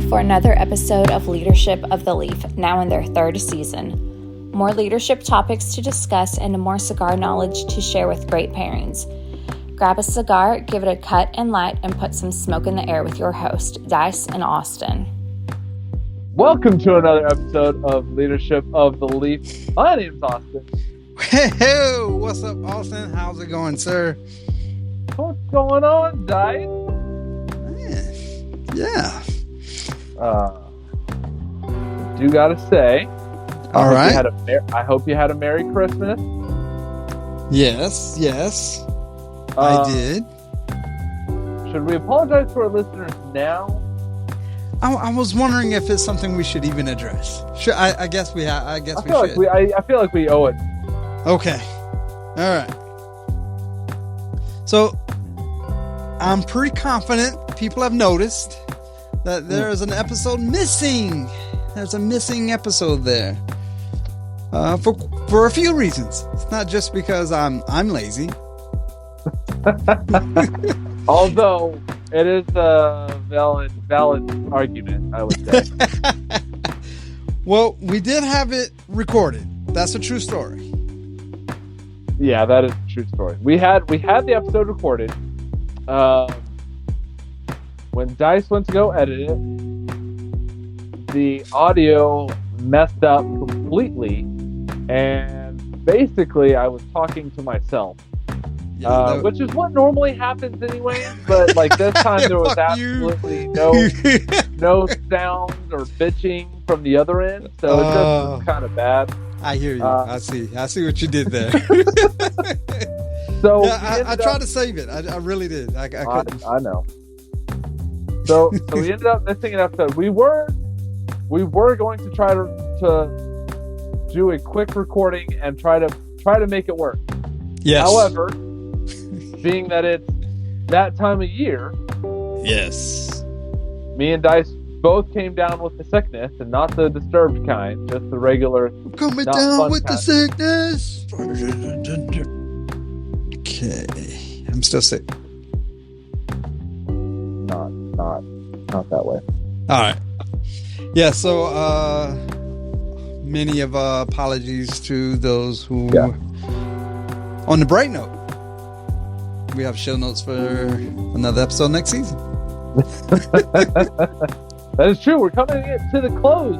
for another episode of Leadership of the Leaf, now in their third season. More leadership topics to discuss and more cigar knowledge to share with great pairings. Grab a cigar, give it a cut and light, and put some smoke in the air with your host, Dice and Austin. Welcome to another episode of Leadership of the Leaf. My name's Austin. Hey, what's up, Austin? How's it going, sir? What's going on, Dice? Yeah. Do gotta say, all right. I hope you had a Merry Christmas. Yes. I did. Should we apologize to our listeners now? I was wondering if it's something we should even address. I guess we have. I guess we should. I feel like we owe it. Okay. All right. So I'm pretty confident people have noticed that there is an episode missing. There's a missing episode there. For a few reasons. It's not just because I'm lazy. Although it is a valid argument, I would say. Well, we did have it recorded. That's a true story. Yeah, that is a true story. We had the episode recorded. When Dice went to go edit it, the audio messed up completely, and basically I was talking to myself. Which is what normally happens anyway, but like this time there was absolutely no sound or bitching from the other end, so it just was kind of bad. I hear you. I see what you did there. So yeah, I tried to save it. I really did. I couldn't. I know. So we ended up missing an episode. We were going to try to do a quick recording and try to make it work. Yes. However, being that it's that time of year, yes, me and Dice both came down with the sickness, and not the disturbed kind, just the regular. Coming down with kind. The sickness. Okay, I'm still sick. Not that way. All right. Yeah. So, many of apologies to those who. Yeah. On the bright note, we have show notes for another episode next season. That is true. We're coming to the close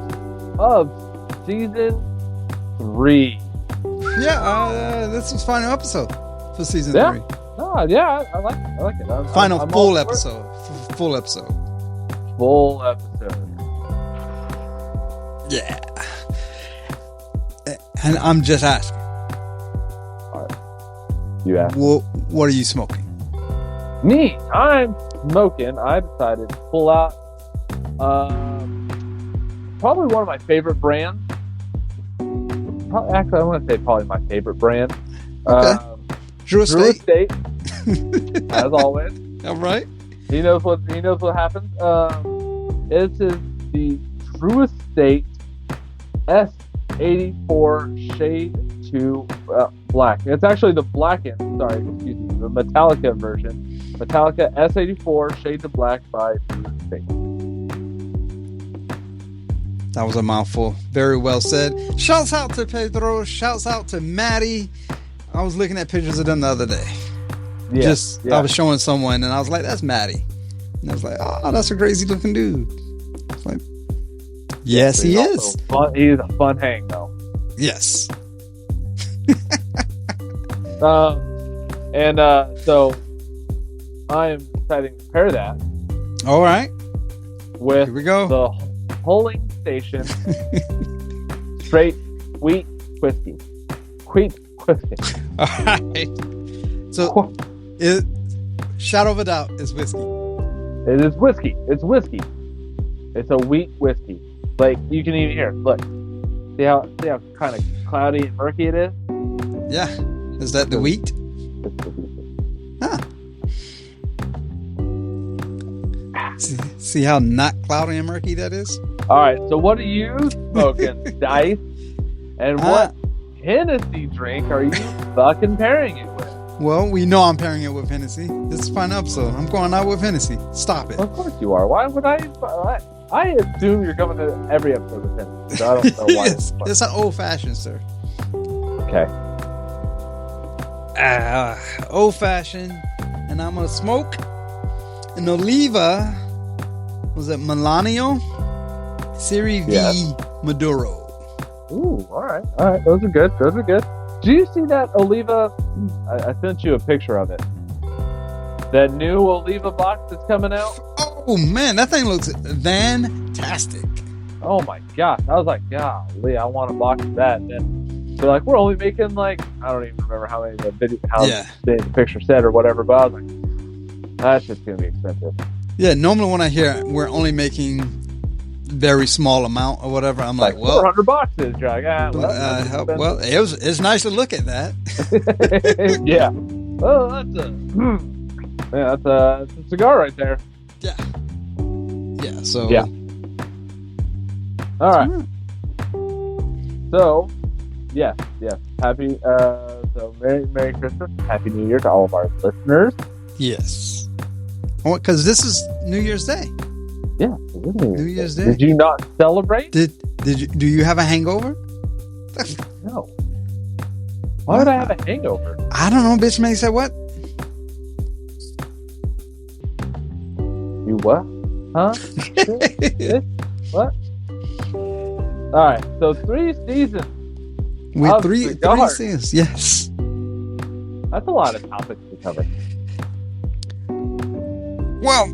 of season 3. Yeah, this was final episode for season 3. Oh, yeah, I like it. Final full episode. Full episode. Full episode. Yeah. And I'm just asking. You asked. What are you smoking? Me, I'm smoking. I decided to pull out probably one of my favorite brands. Actually, I want to say probably my favorite brand. Okay. Drew Estate. As always. All right. He knows what happens. This is the Drew Estate S84 Shade 2 Black. It's actually the the Metallica version. Metallica S84 Shades of Black by Drew Estate. That was a mouthful. Very well said. Shouts out to Pedro. Shouts out to Maddie. I was looking at pictures of them the other day. Yeah. I was showing someone and I was like, that's Maddie. And I was like, oh, that's a crazy looking dude. I was like, yes, he is. He's a fun hang though. Yes. So I am deciding to pair that. All right. With Here we go. The Holding Station Straight Wheat Whiskey. All right. So, shadow of a doubt is whiskey. It is whiskey. It's whiskey. It's a wheat whiskey. Like you can even hear. Look, see how kind of cloudy and murky it is. Yeah. Is that the wheat? It's the wheat. Huh. See how not cloudy and murky that is? All right. So what are you smoking, Dice? And what Hennessy drink are you fucking pairing it with? Well, we know I'm pairing it with Hennessy. This is a fun episode. I'm going out with Hennessy. Stop it. Of course you are. Why would I? I assume you're coming to every episode of 10, so I don't know why. It's an old-fashioned, sir. Okay. Old-fashioned, and I'm gonna smoke an Oliva. Was it Milanio? Serie V Maduro. Ooh, all right. Those are good. Do you see that Oliva? I sent you a picture of it. That new Oliva box that's coming out. Oh man, that thing looks fantastic. Oh my gosh. I was like, golly, I want a box of that. And then they're like, we're only making like, I don't even remember how many the picture said or whatever, but I was like, that's just going to be expensive. Yeah, normally when I hear we're only making very small amount or whatever, I'm like, well, 400 boxes. You're like, it's nice to look at that. Yeah. Oh, that's a cigar right there. Yeah. So. Yeah. All right. So, yes. Happy. So Merry Christmas, Happy New Year to all of our listeners. Yes. Because this is New Year's Day. Yeah. New Year's Day. Did you not celebrate? Do you have a hangover? No. Why would I have a hangover? I don't know. Bitch man said what? You what? Huh? What? All right. So 3 seasons. With three seasons. Yes. That's a lot of topics to cover. Well,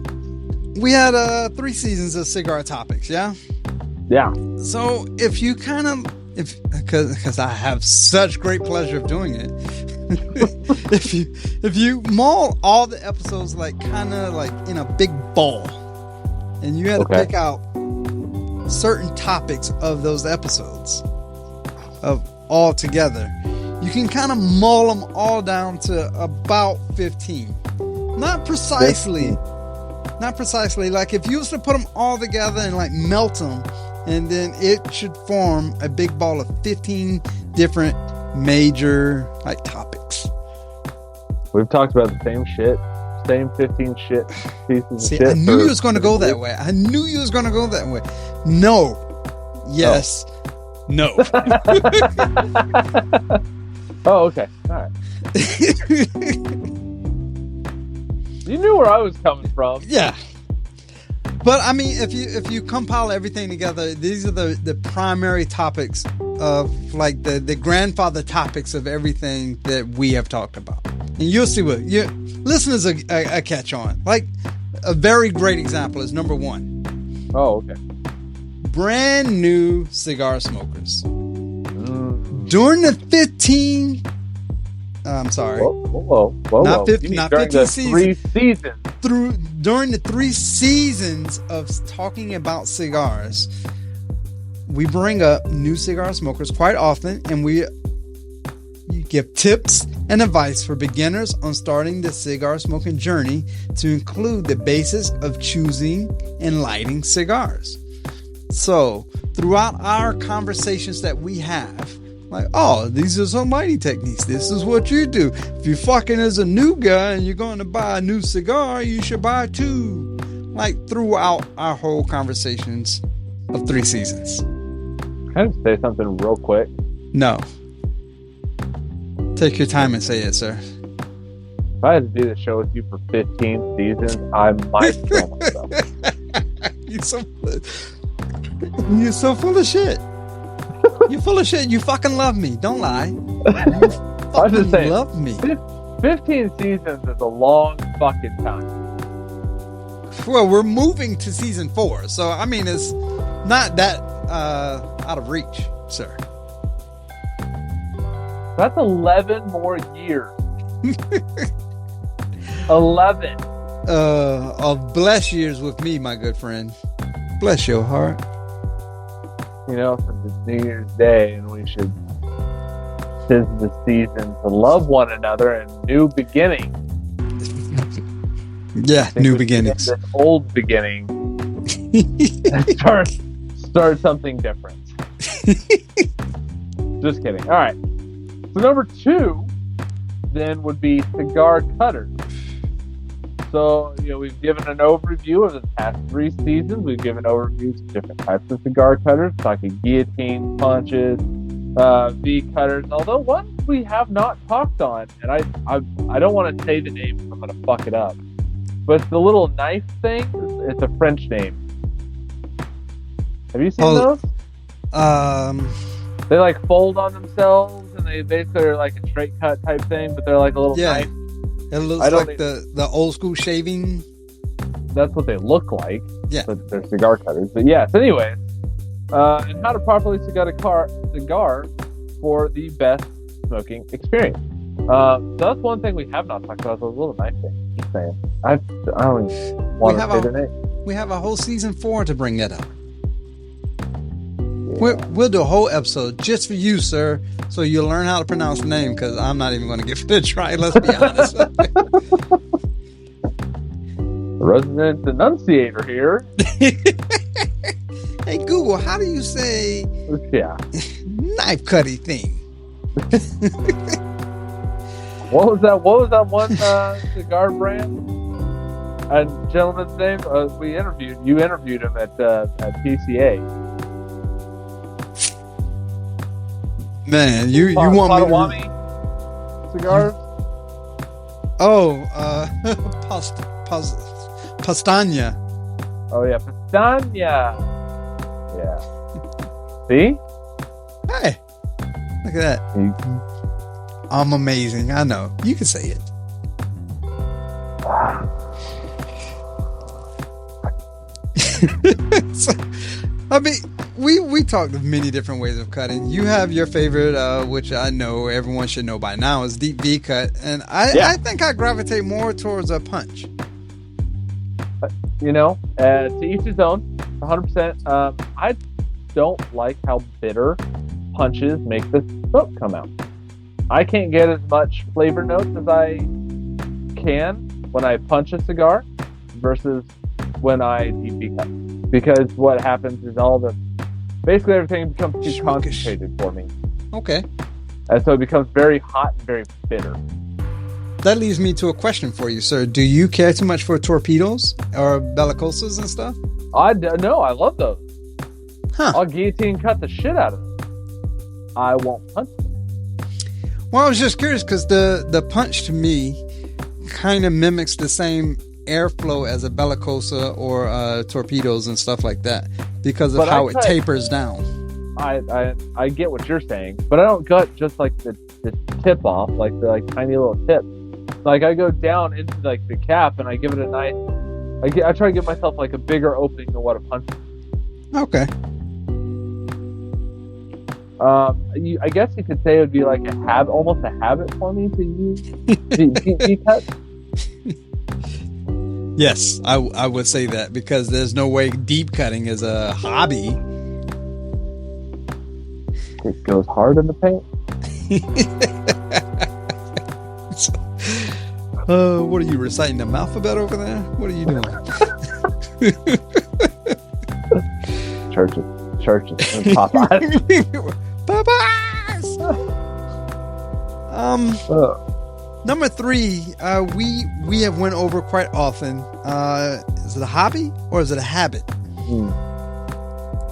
we had 3 seasons of cigar topics, yeah? Yeah. So if you because I have such great pleasure of doing it, if you maul all the episodes like kind of like in a big ball, and you had to pick out certain topics of those episodes of all together, you can kind of mull them all down to about 15. Not precisely. Like if you was to put them all together and like melt them, and then it should form a big ball of 15 different major like topics. We've talked about the same shit, same 15 shit pieces of shit. I knew you was going to go that way. No. Yes. Oh. No. Oh, okay. All right. You knew where I was coming from. Yeah. But I mean, if you compile everything together, these are the primary topics of like the grandfather topics of everything that we have talked about. And you'll see what your listeners are catch on. Like a very great example is number 1. Oh, okay. Brand new cigar smokers. During the 15 I'm sorry. Whoa. Not 15 seasons. 3 seasons. During the 3 seasons of talking about cigars, we bring up new cigar smokers quite often, and you give tips and advice for beginners on starting the cigar smoking journey to include the basis of choosing and lighting cigars. So, throughout our conversations that we have, like, oh, these are some lighting techniques. This is what you do. If you're fucking as a new guy and you're going to buy a new cigar, you should buy 2. Like, throughout our whole conversations of 3 seasons. Can I just say something real quick? No. Take your time and say it, sir. If I had to do the show with you for 15 seasons, I might kill myself. You're so full of shit. You're full of shit. You fucking love me. Don't lie. You I'm just saying, love me. 15 seasons is a long fucking time. Well, we're moving to season 4, so I mean it's not that out of reach, sir. That's 11 more years. 11. Of bless years with me, my good friend. Bless your heart. You know, since it's New Year's Day, and we should, 'tis the season to love one another and new beginning. Yeah, new beginnings. This old beginning and start something different. Just kidding. All right. So number 2 then would be cigar cutters. So, we've given an overview of the past 3 seasons. We've given overviews of different types of cigar cutters, talking guillotine punches, V cutters. Although one we have not talked on, and I don't want to say the name because I'm going to fuck it up. But it's the little knife thing. It's a French name. Have you seen those? They like fold on themselves, and they basically are like a straight cut type thing, but they're like a little knife. It looks like the old school shaving. That's what they look like. Yeah. But they're cigar cutters. But yes, anyway. And how to properly cigar for the best smoking experience. So that's one thing we have not talked about, the little knife thing. Just saying. I don't even want to say the name. We have a whole season 4 to bring that up. Yeah. We'll do a whole episode just for you, sir, so you'll learn how to pronounce the name, because I'm not even going to give it a try, let's be honest. Resident enunciator here. Hey, Google, how do you say knife cutty thing? What was that one cigar brand and gentleman's name? You interviewed him at PCA. Man, you want Potawatomi cigars? Oh, Pastania. Oh yeah, Pastania. Yeah. See? Hey, look at that. I'm amazing. I know. You can say it. So, I mean, we talked of many different ways of cutting. You have your favorite, which I know everyone should know by now, is deep V cut, and I think I gravitate more towards a punch. To each his own. 100%. I don't like how bitter punches make the smoke come out. I can't get as much flavor notes as I can when I punch a cigar versus when I deep V cut. Because what happens is basically everything becomes too concentrated for me. Okay. And so it becomes very hot and very bitter. That leads me to a question for you, sir. Do you care too much for torpedoes or bellicosas and stuff? No, I love those. Huh. I'll guillotine cut the shit out of them. I won't punch them. Well, I was just curious because the punch to me kind of mimics the same airflow as a bellicosa or torpedoes and stuff like that because of how it tapers down. I get what you're saying, but I don't cut just like the tip off, like the tiny little tip. Like I go down into the cap and I give it a nice. I try to give myself a bigger opening than what a punch is. Okay. I guess you could say it would be like almost a habit for me to use deep cut. Yes, I would say that because there's no way deep cutting is a hobby. It goes hard in the paint. What are you reciting the alphabet over there? What are you doing? Churches, and Popeyes. Popeyes. Number 3, we have went over quite often. Is it a hobby or is it a habit?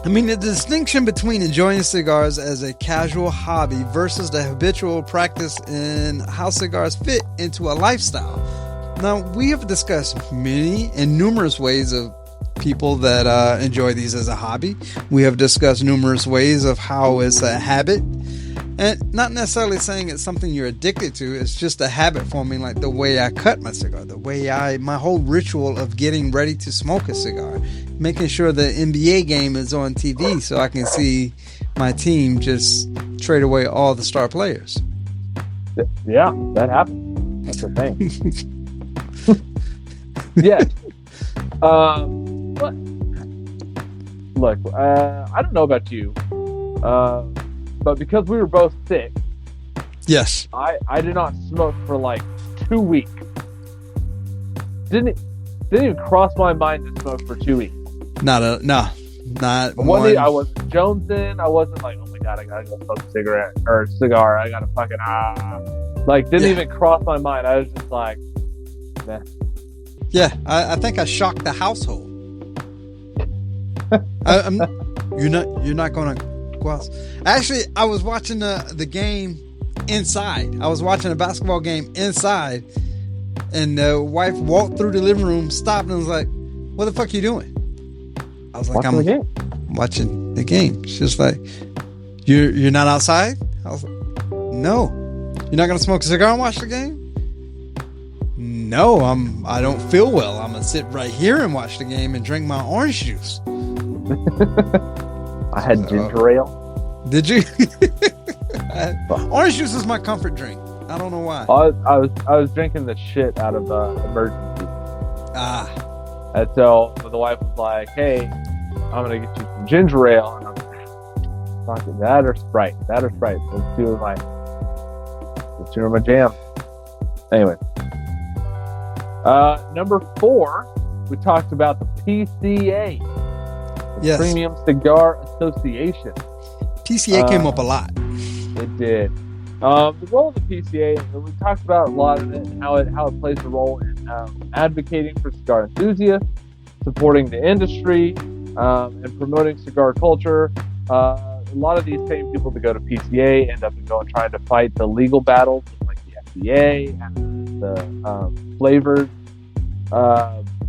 I mean, the distinction between enjoying cigars as a casual hobby versus the habitual practice and how cigars fit into a lifestyle. Now, we have discussed many and numerous ways of people that enjoy these as a hobby. We have discussed numerous ways of how it's a habit. And not necessarily saying it's something you're addicted to. It's just a habit forming, like the way I cut my cigar, my whole ritual of getting ready to smoke a cigar, making sure the NBA game is on TV so I can see my team just trade away all the star players. Yeah, that happens. That's the thing. Yes. But look, I don't know about you. But because we were both sick, yes, I did not smoke for 2 weeks. Didn't even cross my mind to smoke for 2 weeks. Not one day I wasn't jonesing. I wasn't like, oh my god, I gotta go smoke a cigarette or a cigar. I gotta fucking didn't even cross my mind. I was just like, man. Yeah, I think I shocked the household. You're not going to go out. Actually, I was watching the game inside. I was watching a basketball game inside, and the wife walked through the living room, stopped, and was like, "What the fuck are you doing?" I was like, "I'm watching the game." She was like, "You're not outside?" I was like, "No." "You're not gonna smoke a cigar and watch the game?" "No, I don't feel well. I'm gonna sit right here and watch the game and drink my orange juice." I had ginger ale. Did you? Orange juice is my comfort drink. I don't know why. I was drinking the shit out of emergency. And so the wife was like, "Hey, I'm gonna get you some ginger ale," and I'm like, "Fuck it, that or Sprite. That's two of my jam." Anyway, number 4, we talked about the PCA, the Premium Cigar Association. PCA came up a lot. It did. The role of the PCA, we talked about a lot of it, and how it plays a role in advocating for cigar enthusiasts, supporting the industry, and promoting cigar culture. A lot of these same people that go to PCA end up trying to fight the legal battles with like the FDA and the flavored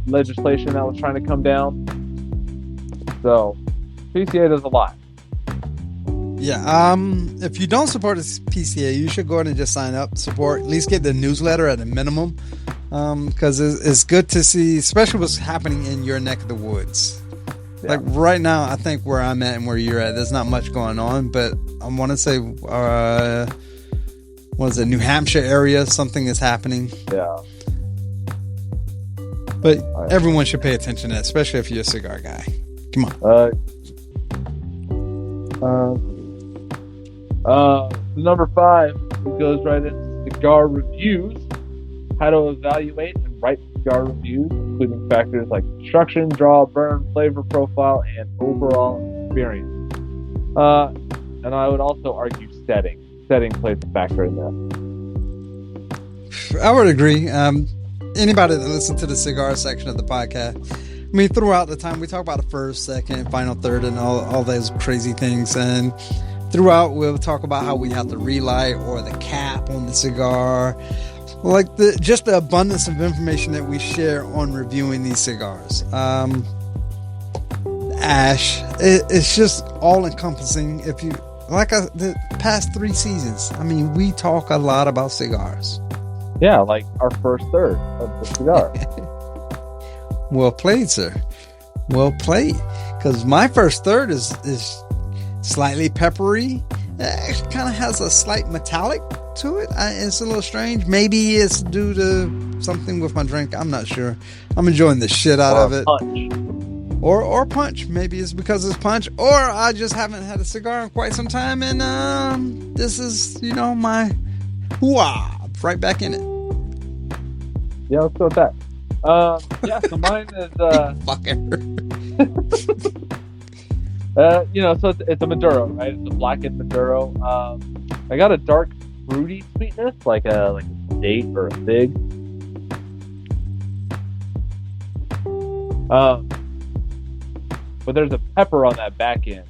legislation that was trying to come down. So PCA does a lot. Yeah. If you don't support the PCA, you should go ahead and just sign up, support, at least get the newsletter at a minimum, because it's good to see, especially what's happening in your neck of the woods. Yeah. Like right now, I think where I'm at and where you're at, there's not much going on, but I want to say, what is it, New Hampshire area, something is happening. Yeah. But everyone should pay attention to that, especially if you're a cigar guy. Come on. Number 5, it goes right into cigar reviews. How to evaluate and write cigar reviews, including factors like construction, draw, burn, flavor profile, and overall experience. And I would also argue setting. Setting plays a factor in that. I would agree. Anybody that listens to the cigar section of the podcast, I mean, throughout the time we talk about the first, second, final, third, and all those crazy things, and throughout we'll talk about how we have the relight or the cap on the cigar, like just the abundance of information that we share on reviewing these cigars. Ash, it's just all encompassing. If you the past 3 seasons, I mean, we talk a lot about cigars. Yeah, like our first third of the cigar. Well played, sir. Well played. Because my first third is slightly peppery. It actually kind of has a slight metallic to it. It's a little strange. Maybe it's due to something with my drink. I'm not sure. I'm enjoying the shit out of it. Punch. Or punch. Maybe it's because it's punch. Or I just haven't had a cigar in quite some time. And this is, my hoo-ah. Right back in it. Yeah, let's go with that. So mine is fucker. So it's a Maduro, right? It's a blackened Maduro. I got a dark fruity sweetness, like a date or a fig. But there's a pepper on that back end.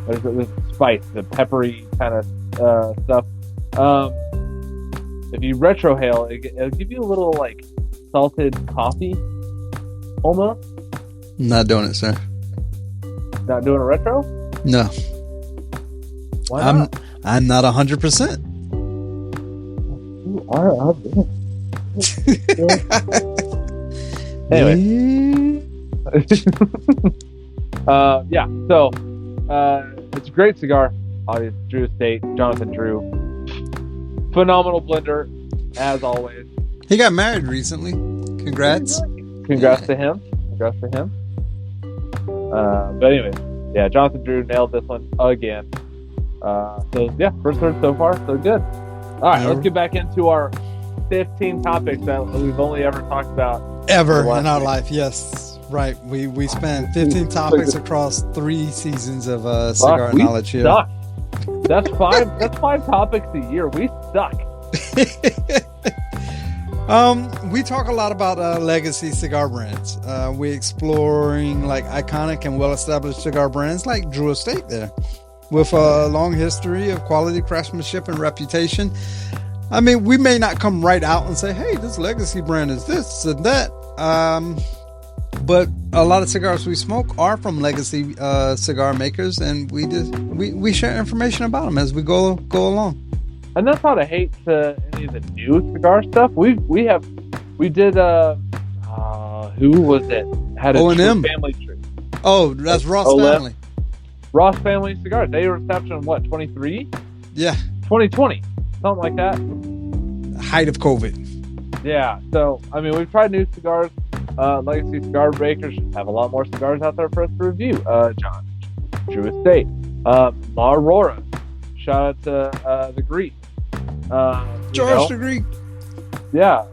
There's a spice, the peppery kind of stuff. If you retrohale, it'll give you a little like salted coffee, almost. Not doing it, sir. Not doing a retro? No. Why not? I'm not 100%. You are out there. Anyway. So it's a great cigar. Obviously, Drew Estate, Jonathan Drew. Phenomenal blender, as always. He got married recently. Congrats. Congrats to him. But anyway, Jonathan Drew nailed this one again. First third so far, so good. All right, let's get back into our 15 topics that we've only ever talked about. Ever in our life, yes. Right. We spent 15 topics across 3 seasons of cigar knowledge here. Suck. That's 5 topics a year. We suck. We talk a lot about legacy cigar brands. We're exploring like iconic and well-established cigar brands like Drew Estate there, with a long history of quality craftsmanship and reputation. I mean, we may not come right out and say, hey, this legacy brand is this and that. But a lot of cigars we smoke are from legacy cigar makers, and we share information about them as we go along. And that's not a hate to any of the new cigar stuff. We did who was it? Had a O&M. family tree. Oh, that's Ross family. Ross Family Cigars. They were established in what, 23? Yeah. 2020. Something like that. Height of COVID. Yeah. So, I mean, we've tried new cigars. Legacy cigar makers have a lot more cigars out there for us to review. John, Drew Estate. La Aurora. Shout out to the Greek. George the Greek. Yeah.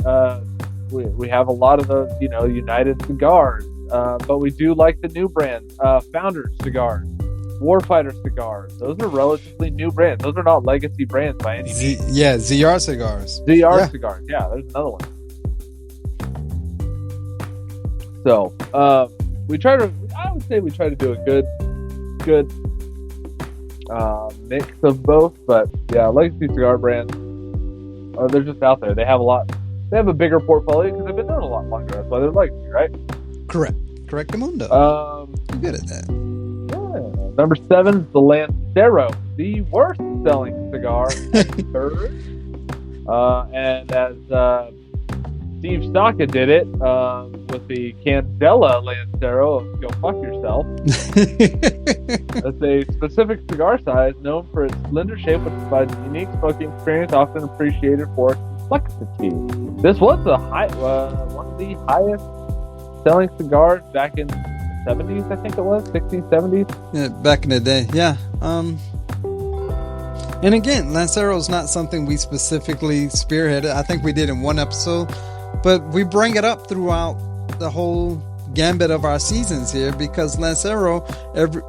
We have a lot of the, United Cigars. But we do like the new brands. Founder Cigars. Warfighter Cigars. Those are relatively new brands. Those are not legacy brands by any means. ZR Cigars. Cigars. Yeah, there's another one. So, I would say we try to do a good mix of both. But yeah, legacy cigar brands, they're just out there. They have a bigger portfolio because they've been doing a lot longer. That's why they're legacy, right? Correct. Correctamundo. You're good at that. Number 7 is the Lancero, the worst selling cigar third. And as Steve Stocka did it with the Candela Lancero of Go Fuck Yourself. That's a specific cigar size known for its slender shape, which provides a unique smoking experience, often appreciated for its complexity. This was one of the highest selling cigars back in 70s, I think it was 60s, 70s. Yeah, back in the day. Yeah. And again, Lancero is not something we specifically spearheaded. I think we did in one episode, but we bring it up throughout the whole gambit of our seasons here because Lancero, every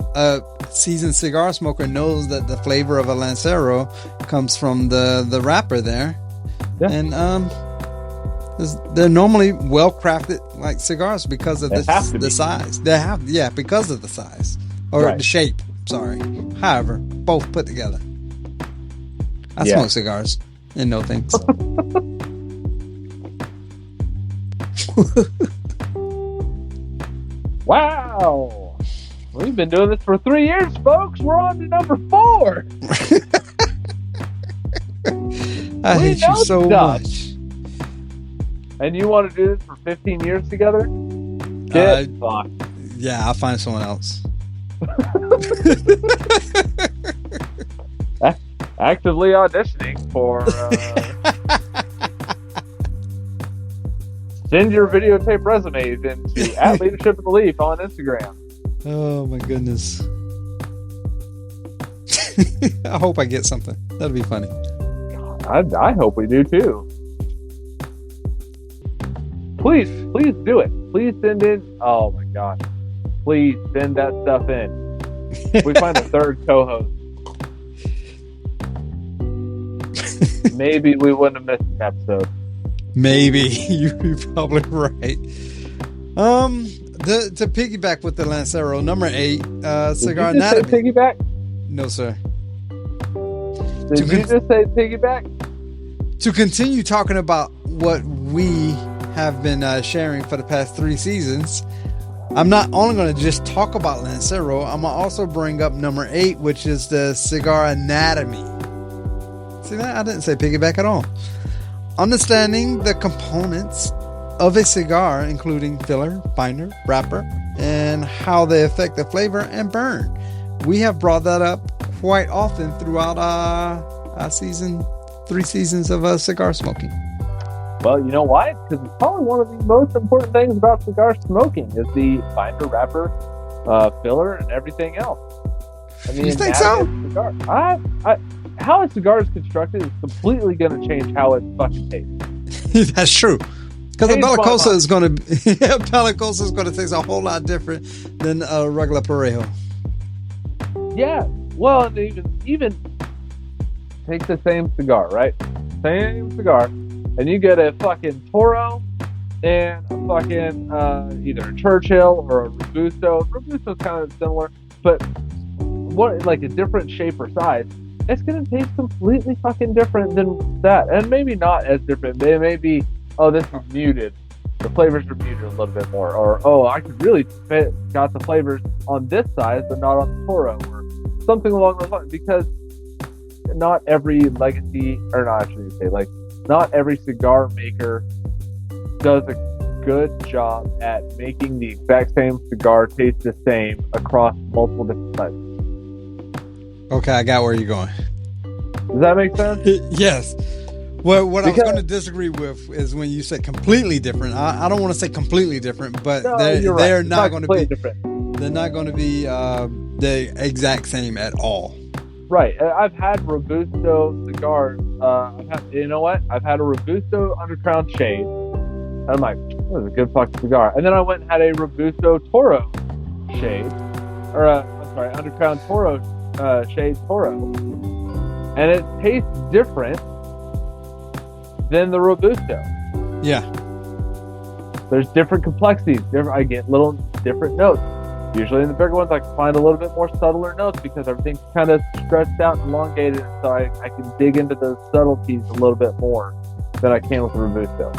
seasoned cigar smoker knows that the flavor of a Lancero comes from the wrapper there. Yeah. And they're normally well crafted like cigars because of the size. Because of the size or the shape. Sorry. However, both put together. I smoke cigars and no thanks. Wow. We've been doing this for 3 years, folks. We're on to number 4. I hate you so much. And you want to do this for 15 years together? Get fucked. Yeah, I'll find someone else. Actively auditioning for send your videotape resumes into at Leadership of the Leaf on Instagram. Oh my goodness. I hope I get something. That'd be funny. I hope we do too. Please do it. Please send in. Oh my God. Please send that stuff in. If we find a third co-host, maybe we wouldn't have missed an episode. Maybe. You're probably right. To piggyback with the Lancero, number 8, Cigar Anatomy. Did you just say piggyback? No, sir. Did you just say piggyback? To continue talking about what we have been sharing for the past 3 seasons, I'm not only going to just talk about Lancero, I'm going to also bring up number 8, which is the Cigar Anatomy. See that? I didn't say piggyback at all. Understanding the components of a cigar, including filler, binder, wrapper, and how they affect the flavor and burn. We have brought that up quite often throughout our 3 seasons of cigar smoking. Well, you know why? Because it's probably one of the most important things about cigar smoking is the binder, wrapper, filler, and everything else. I mean, you think so? How a cigar is constructed is completely going to change how it fucking tastes. That's true. Because a Bellicosa is going to taste a whole lot different than a regular Parejo. Yeah. Well, and even take the same cigar, right? Same cigar. and you get a fucking Toro and a fucking either a Churchill or a Robusto. Robusto's kind of similar, but what, like a different shape or size, it's gonna taste completely fucking different than that, and maybe not as different. They may be, oh, this is muted. The flavors are muted a little bit more, or oh, I could really got the flavors on this size, but not on the Toro, or something along those lines. Because not every legacy, or not, I shouldn't say, like, not every cigar maker does a good job at making the exact same cigar taste the same across multiple different sizes. Okay, I got where you're going. Does that make sense? Yes. Well, what I was going to disagree with is when you say completely different. I don't want to say completely different, but they're not going to be different. They're not going to be the exact same at all. Right. I've had Robusto cigars. You know what? I've had a Robusto Undercrown Shade. And I'm like, this is a good fucking cigar. And then I went and had a Robusto Toro Shade, or Undercrown Toro Shade Toro, and it tastes different than the Robusto. Yeah. There's different complexities. I get little different notes. Usually in the bigger ones, I can find a little bit more subtler notes because everything's kind of stretched out and elongated, so I can dig into those subtleties a little bit more than I can with the Robusto.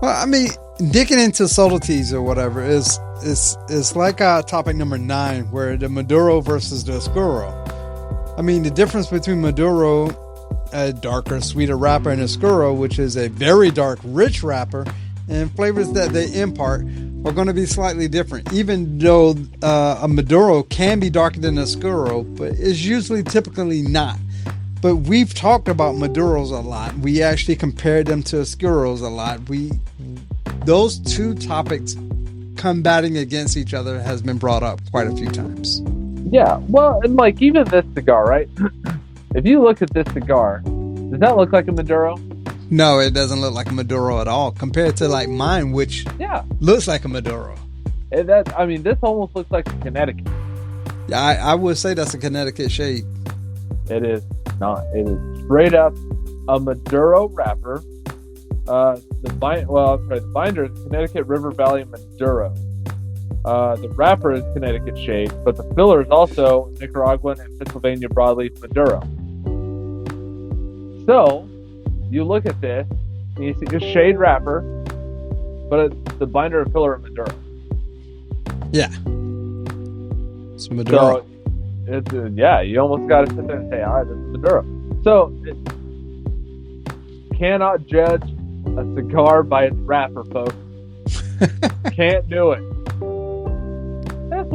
Well, I mean, digging into subtleties or whatever is like topic number 9, where the Maduro versus the Oscuro. I mean, the difference between Maduro, a darker, sweeter wrapper, and Oscuro, which is a very dark, rich wrapper, and flavors that they impart are going to be slightly different. Even though a Maduro can be darker than Oscuro, but it's usually typically not. But we've talked about Maduros a lot. We actually compared them to Oscuros a lot. Those two topics combating against each other has been brought up quite a few times. Yeah, well, and like even this cigar, right? If you look at this cigar, does that look like a Maduro? No, it doesn't look like a Maduro at all compared to like mine, which looks like a Maduro. And this almost looks like a Connecticut. Yeah, I would say that's a Connecticut shade. It is not. It is straight up a Maduro wrapper. The binder is Connecticut River Valley Maduro. The wrapper is Connecticut shade, but the filler is also Nicaraguan and Pennsylvania broadleaf Maduro. So you look at this and you see a shade wrapper, but it's the binder and filler of Maduro. Yeah, it's Maduro. So it's you almost got to sit there and say, all right, this is Maduro. So cannot judge a cigar by its wrapper, folks. Can't do it. That's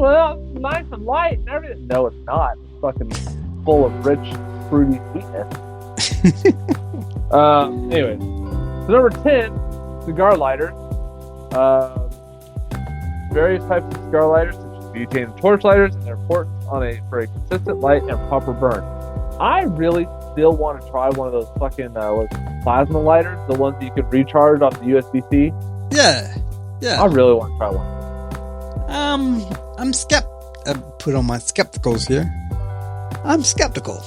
nice and light and everything. No, it's not. It's fucking full of rich, fruity sweetness. Anyways, so number 10, cigar lighters. Various types of cigar lighters, such as butane and torch lighters, and their importance for a consistent light and proper burn. I really still want to try one of those fucking plasma lighters, the ones that you can recharge off the USB-C. Yeah. I really want to try one. I put on my skepticals here. I'm skeptical.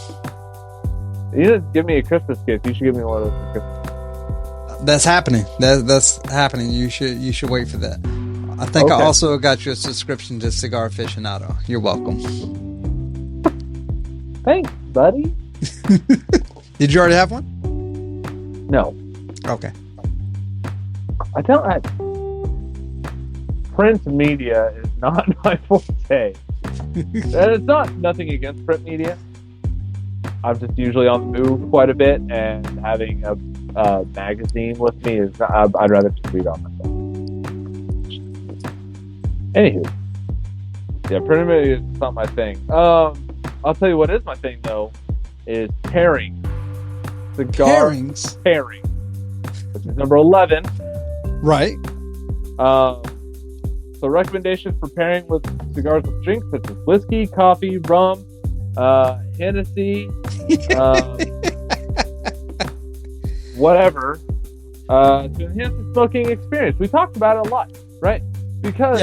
You didn't give me a Christmas gift. You should give me one of those for Christmas. That's happening. That's happening. You should wait for that. I think I also got you a subscription to Cigar Aficionado. You're welcome. Thanks, buddy. Did you already have one? No. Okay. Print media is not my forte. And it's nothing against print media. I'm just usually on the move quite a bit, and having a magazine with me is I'd rather just read on myself. Anywho, print media is not my thing. I'll tell you what is my thing though, is pairings. Cigar pairings, which is number 11. Right. So recommendations for pairing with cigars with drinks such as whiskey, coffee, rum, Hennessy, whatever, to enhance the smoking experience. We talked about it a lot, right? Because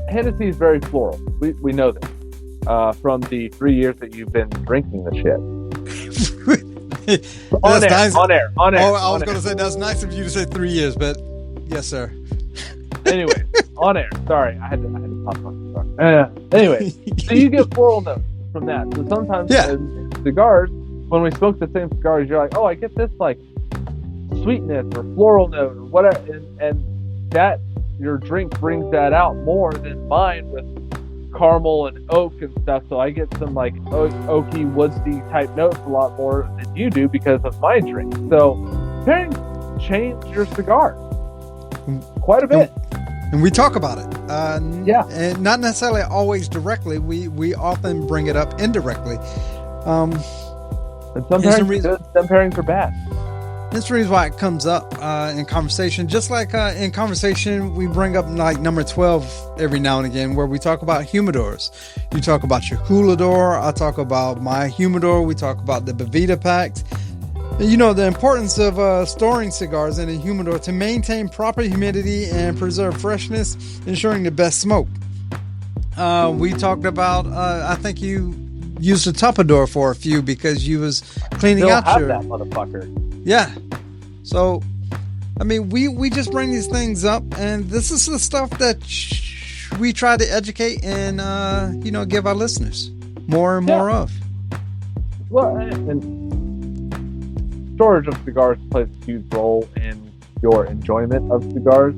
Hennessy is very floral. We know this from the 3 years that you've been drinking the shit. On air, nice. on air. Oh, I was going to say that's nice of you to say 3 years, but yes, sir. Anyway, on air. Sorry, I had to pop on. Anyway, so you get floral notes from that. So sometimes in cigars, when we smoke the same cigars, you're like, oh, I get this like sweetness or floral note or whatever, and that your drink brings that out more than mine with caramel and oak and stuff. So I get some like oaky, woodsy type notes a lot more than you do because of my drink. So pairings change your cigar quite a bit. And we talk about it. And not necessarily always directly. We often bring it up indirectly. And some pairings are good, some pairings are bad. That's the reason why it comes up in conversation. Just like in conversation, we bring up like number 12 every now and again, where we talk about humidors. You talk about your Coolador. I talk about my humidor. We talk about the Boveda packs. You know, the importance of storing cigars in a humidor to maintain proper humidity and preserve freshness, ensuring the best smoke. We talked about, I think you used a Tupperware for a few because you was cleaning out your... that motherfucker. Yeah. So, I mean, we just bring these things up, and this is the stuff that we try to educate and, give our listeners more and more of. Well, and storage of cigars plays a huge role in your enjoyment of cigars.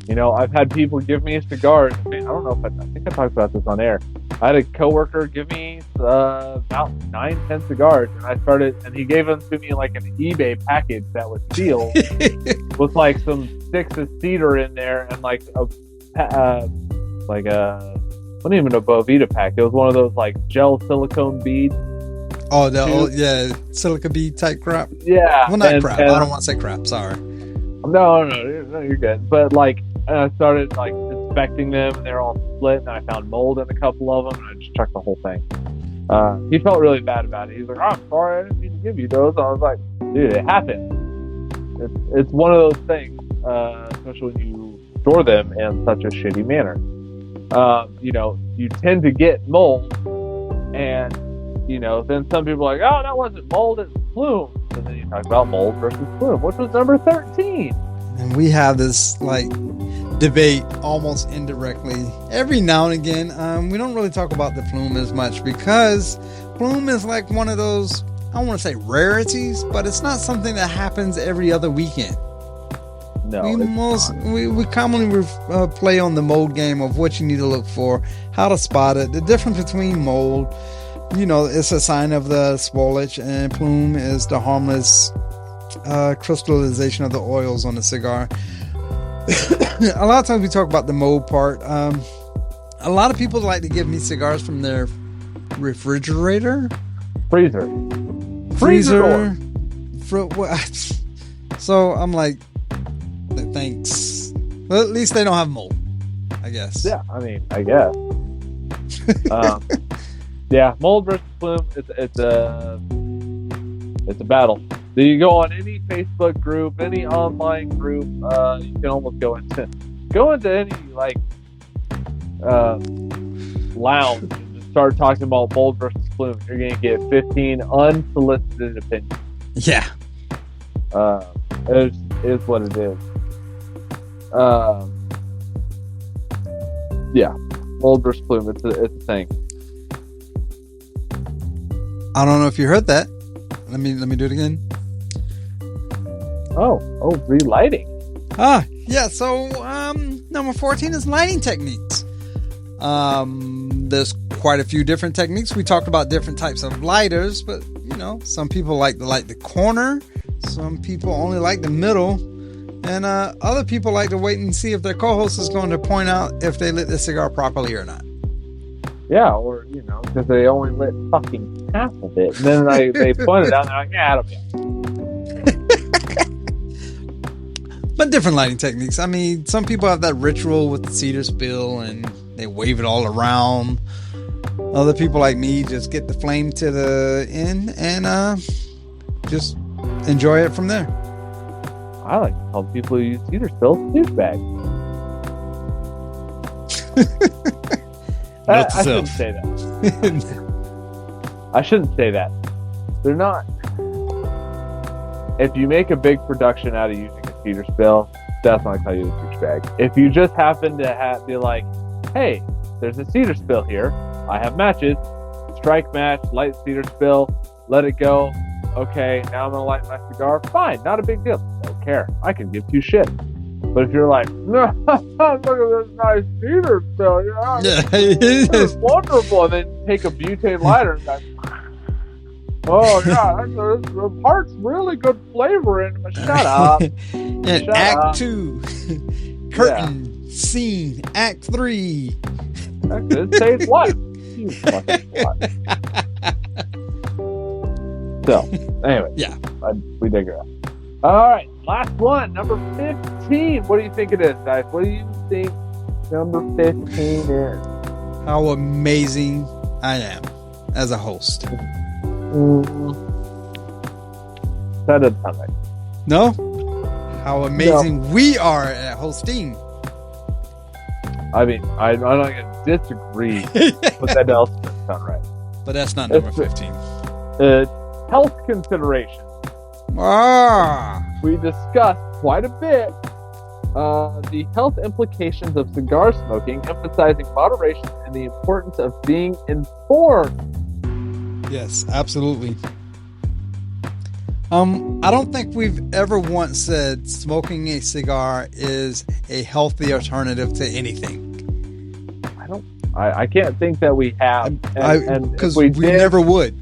I've had people give me cigars. I don't know if I think I talked about this on air. I had a coworker give me about 9-10 cigars, and he gave them to me like an eBay package that was sealed with like some sticks of cedar in there and like wasn't even a Boveda pack. It was one of those like gel silicone beads. Oh, silica bead type crap. Yeah. Well, not crap. I don't want to say crap. Sorry. No, you're good. But like, I started like inspecting them, and they're all split, and I found mold in a couple of them, and I just chucked the whole thing. He felt really bad about it. He's like, "I'm sorry, I didn't mean to give you those." I was like, "Dude, it happened. It's one of those things, especially when you store them in such a shitty manner. You tend to get mold, and then some people are like, oh, that wasn't mold, it's plume. And then you talk about mold versus plume, which was number 13. And we have this like debate almost indirectly every now and again. We don't really talk about the plume as much because plume is like one of those, I don't want to say rarities, but it's not something that happens every other weekend. No, we commonly play on the mold game of what you need to look for, how to spot it, the difference between mold. It's a sign of the spoilage, and plume is the harmless crystallization of the oils on the cigar. A lot of times we talk about the mold part. A lot of people like to give me cigars from their refrigerator, freezer. So I'm like, thanks. Well, at least they don't have mold, I guess. Yeah, I mean, I guess. Yeah, mold versus plume, it's a battle. So you go on any Facebook group, any online group, you can almost go into any like lounge and just start talking about mold versus plume. You're gonna get 15 unsolicited opinions. Yeah. It is what it is. Yeah, mold versus plume, it's a thing. I don't know if you heard that. Let me do it again. Oh, relighting. Yeah. So, number 14 is lighting techniques. There's quite a few different techniques. We talked about different types of lighters, but some people like to light the corner. Some people only like the middle, and other people like to wait and see if their co-host is going to point out if they lit the cigar properly or not. Yeah, or because they only lit fucking half of it, and then they point it out, and they're like, "Yeah, it'll be." But different lighting techniques. I mean, some people have that ritual with the cedar spill, and they wave it all around. Other people like me just get the flame to the end and just enjoy it from there. I like to tell people who use cedar spill douchebags. I shouldn't say that. I shouldn't say that. They're not. if you make a big production out of using a cedar spill, definitely call you a douchebag. If you just happen to be like, hey, there's a cedar spill here, I have matches, strike match, light cedar spill, let it go. Okay, now I'm gonna light my cigar. Fine, not a big deal. Don't care. I can give two shit. But if you're like, no, look at this nice cedar spill, it's wonderful, and then take a butane lighter and go, oh yeah, the part's really good flavor in it. Shut up. And Act 2, curtain scene, Act 3. It saves life. You fucking slut. So, anyway, we digress. All right, last one, number 15. What do you think it is, guys? What do you think number 15 is? How amazing I am as a host. That doesn't sound right. No? How amazing we are at hosting. I mean, I'm not going to disagree, but that doesn't sound right. But that's not number 15. Health considerations. We discussed quite a bit the health implications of cigar smoking, emphasizing moderation and the importance of being informed. Yes, absolutely. I don't think we've ever once said smoking a cigar is a healthy alternative to anything. I can't think that we have, because we never would.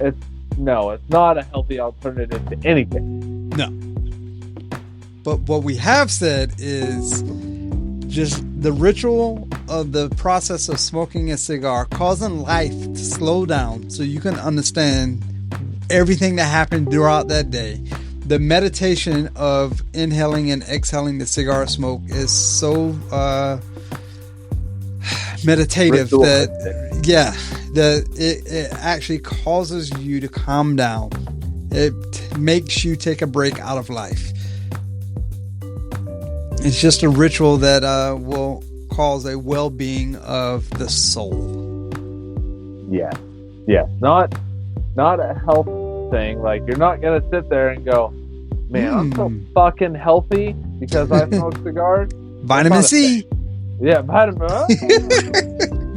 It's not a healthy alternative to anything. No. But what we have said is just the ritual of the process of smoking a cigar, causing life to slow down so you can understand everything that happened throughout that day. The meditation of inhaling and exhaling the cigar smoke is so meditative that it actually causes you to calm down. It makes you take a break out of life. It's just a ritual that will cause a well-being of the soul. Yeah. Not a health thing. Like, you're not gonna sit there and go, man, I'm so fucking healthy because I smoke cigars. Vitamin C. Yeah, vitamin.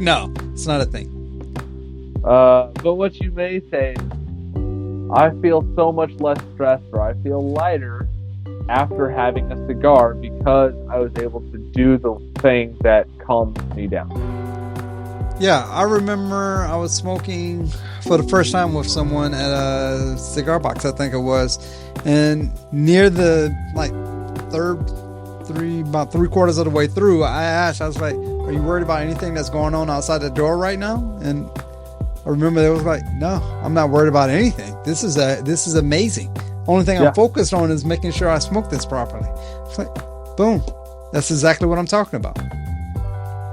No, it's not a thing. But what you may say is, I feel so much less stressed, or I feel lighter after having a cigar because I was able to do the thing that calms me down. Yeah, I remember I was smoking for the first time with someone at a cigar box, I think it was, and near the about 3/4 of the way through, I asked, I was like, are you worried about anything that's going on outside the door right now? And I remember they was like, no, I'm not worried about anything. This is amazing. Only thing I'm focused on is making sure I smoke this properly. It's like, boom. That's exactly what I'm talking about.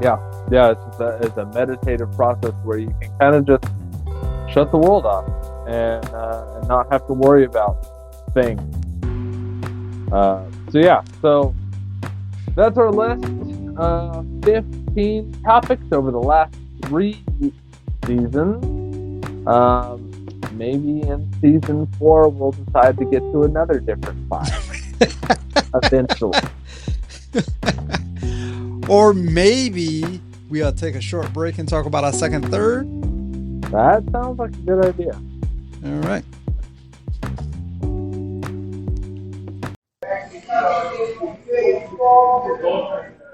Yeah, it's a meditative process where you can kind of just shut the world off and not have to worry about things. So that's our list. 15 topics over the last 3 seasons. Maybe in season 4 we'll decide to get to another different 5 eventually. Or maybe we'll take a short break and talk about our second third. That sounds like a good idea. All right.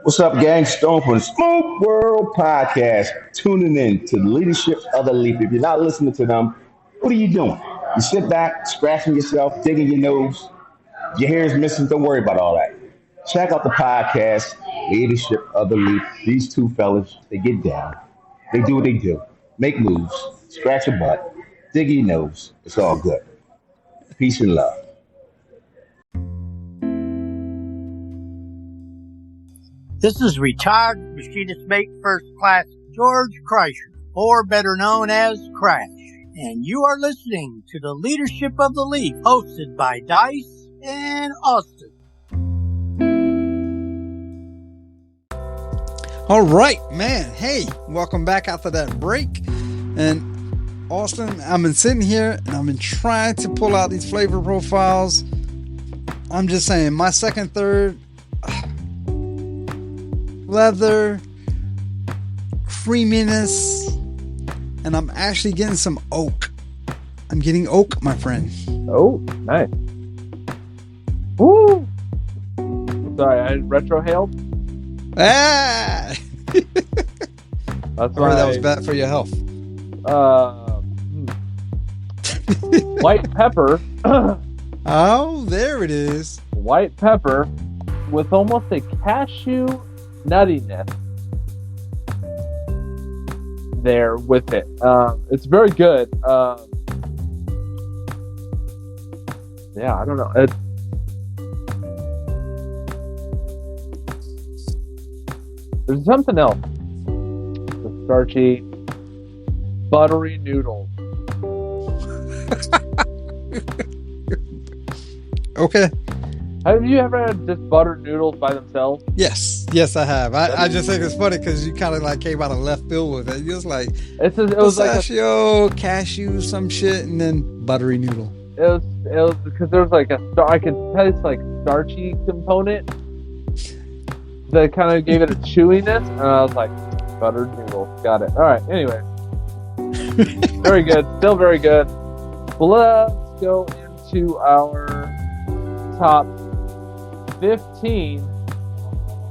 What's up, gang? Stone for the Smoke World Podcast. Tuning in to the leadership of the leaf. If you're not listening to them, what are you doing? You sit back, scratching yourself, digging your nose. Your hair is missing. Don't worry about all that. Check out the podcast, Leadership of the Leaf. These two fellas, they get down. They do what they do. Make moves, scratch your butt, dig your nose. It's all good. Peace and love. This is retired machinist mate first class George Kreischer, or better known as Crash. And you are listening to the Leadership of the Leaf, hosted by Dice and Austin. All right, man. Hey, welcome back after that break. And Austin, I've been sitting here and I've been trying to pull out these flavor profiles I'm just saying, my second, third, leather, creaminess, and I'm actually getting some oak. I'm getting oak, my friend. Oh, nice. Woo! Sorry, I retrohaled. Ah! That's right. That was bad for your health. White pepper. Oh, there it is. White pepper with almost a cashew nuttiness there with it. It's very good. Yeah, I don't know. There's something else. The starchy, buttery noodles. Okay. Have you ever had just buttered noodles by themselves? Yes, I have. I just think it's funny because you kind of like came out of left field with it. You was like, it was pistachio, cashew, some shit, and then buttery noodle. It was because there was like I could taste like starchy component that kind of gave it a chewiness, and I was like, buttered noodles, got it. All right. Anyway, very good, still very good. Let's go into our top 15.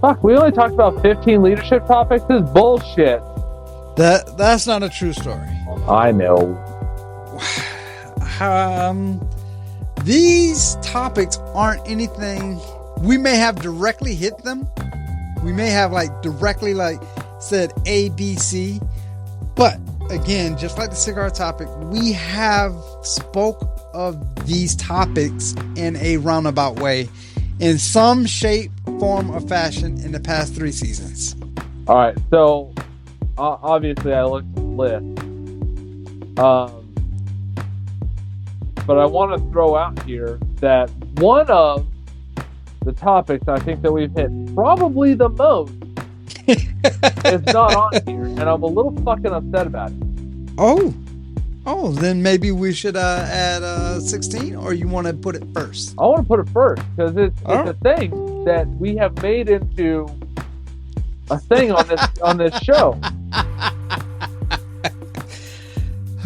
Fuck, we only talked about 15 leadership topics. This is bullshit. That's not a true story. I know. These topics aren't anything. We may have directly hit them. We may have like directly like said A, B, C. But again, just like the cigar topic, we have spoke of these topics in a roundabout way, in some shape, form, or fashion in the past 3 seasons. All right, so obviously I looked at the list, but I want to throw out here that one of the topics I think that we've hit probably the most is not on here, and I'm a little fucking upset about it. Oh, then maybe we should add 16, or you want to put it first? I want to put it first because it's a thing that we have made into a thing on this show.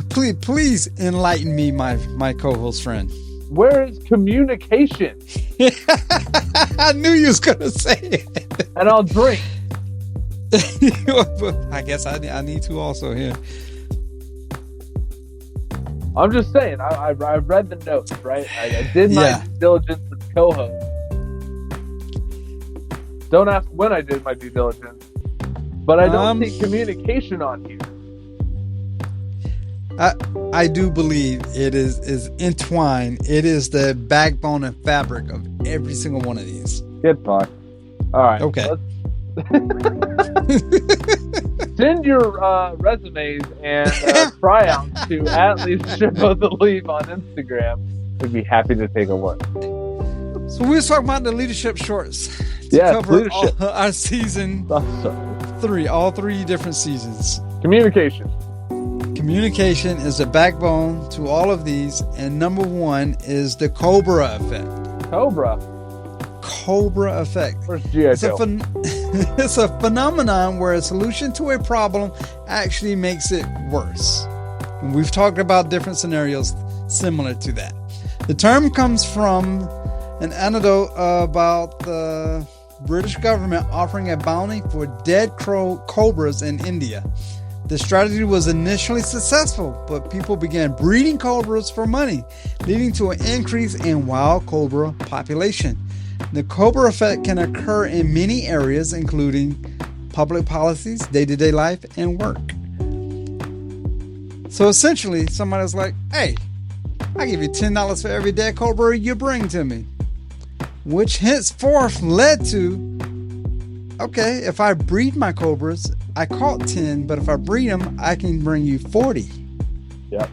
Please enlighten me, my co-host friend. Where is communication? I knew you was gonna say it. And I'll drink. I guess I need to also here. I'm just saying, I read the notes, right? I did my due diligence as co-host. Don't ask when I did my due diligence. But I don't see communication on here. I do believe it is entwined. It is the backbone and fabric of every single one of these. Get fucked. All right. Okay. Send your resumes and tryouts to @Leadership of the Leaf on Instagram. We'd be happy to take a look. So we were talking about the leadership shorts. Yeah, cover leadership. Our season 3, all 3 different seasons. Communication. Communication is the backbone to all of these, and number 1 is the Cobra Effect. Cobra Effect. Where's G.I. Joe? It's a phenomenon where a solution to a problem actually makes it worse. And we've talked about different scenarios similar to that. The term comes from an anecdote about the British government offering a bounty for dead cobras in India. The strategy was initially successful, but people began breeding cobras for money, leading to an increase in wild cobra population. The Cobra Effect can occur in many areas, including public policies, day-to-day life, and work. So essentially, somebody's like, hey, I give you $10 for every dead cobra you bring to me. Which henceforth led to, okay, if I breed my cobras, I caught 10, but if I breed them, I can bring you 40. Yep.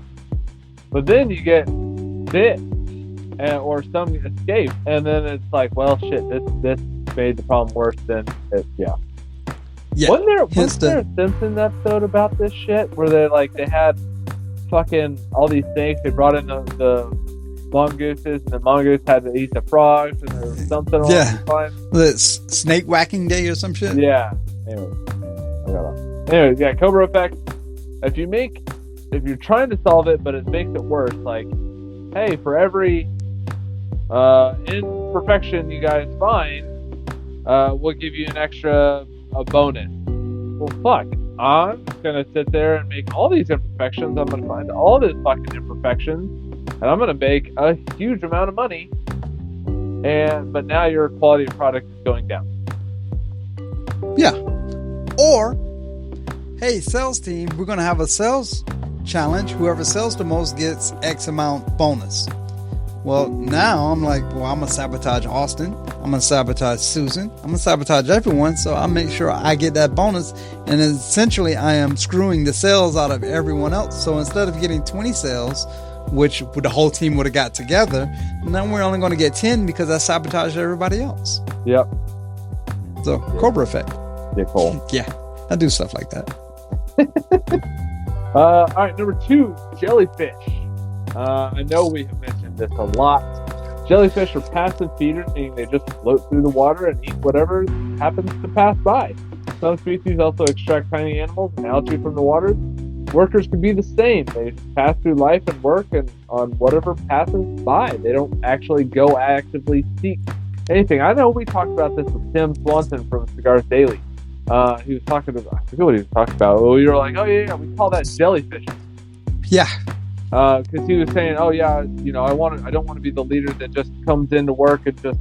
But then you get bit. Or some escape, and then it's like, well, shit, this made the problem worse than it. Yeah. Wasn't there a Simpsons episode about this shit where they had fucking all these snakes? They brought in the mongooses, and the mongoose had to eat the frogs, and there was something along the line. The snake whacking day or some shit. Yeah. Anyways, yeah, Cobra Effect. If you're trying to solve it, but it makes it worse, like, hey, for every imperfection you guys find, we'll give you a bonus. Well, fuck. I'm just gonna sit there and make all these imperfections. I'm gonna find all these fucking imperfections, and I'm gonna make a huge amount of money. But now your quality of product is going down. Yeah. Or, hey, sales team, we're gonna have a sales challenge. Whoever sells the most gets X amount bonus. Well, now I'm like, well, I'm going to sabotage Austin. I'm going to sabotage Susan. I'm going to sabotage everyone, so I'll make sure I get that bonus. And essentially, I am screwing the sales out of everyone else. So instead of getting 20 sales, which the whole team would have got together, now we're only going to get 10 because I sabotaged everybody else. Yep. So, Cobra Effect. Cool. Yeah, I do stuff like that. All right, number 2, jellyfish. I know we have mentioned this a lot. Jellyfish are passive feeders, meaning they just float through the water and eat whatever happens to pass by. Some species also extract tiny animals and algae from the water. Workers can be the same. They just pass through life and work and on whatever passes by. They don't actually go actively seek anything. I know we talked about this with Tim Swanson from Cigars Daily. He was talking about, I forget what he was talking about. Well, you were like, oh yeah, we call that jellyfish. Yeah. Because he was saying, oh yeah, I don't want to be the leader that just comes into work and just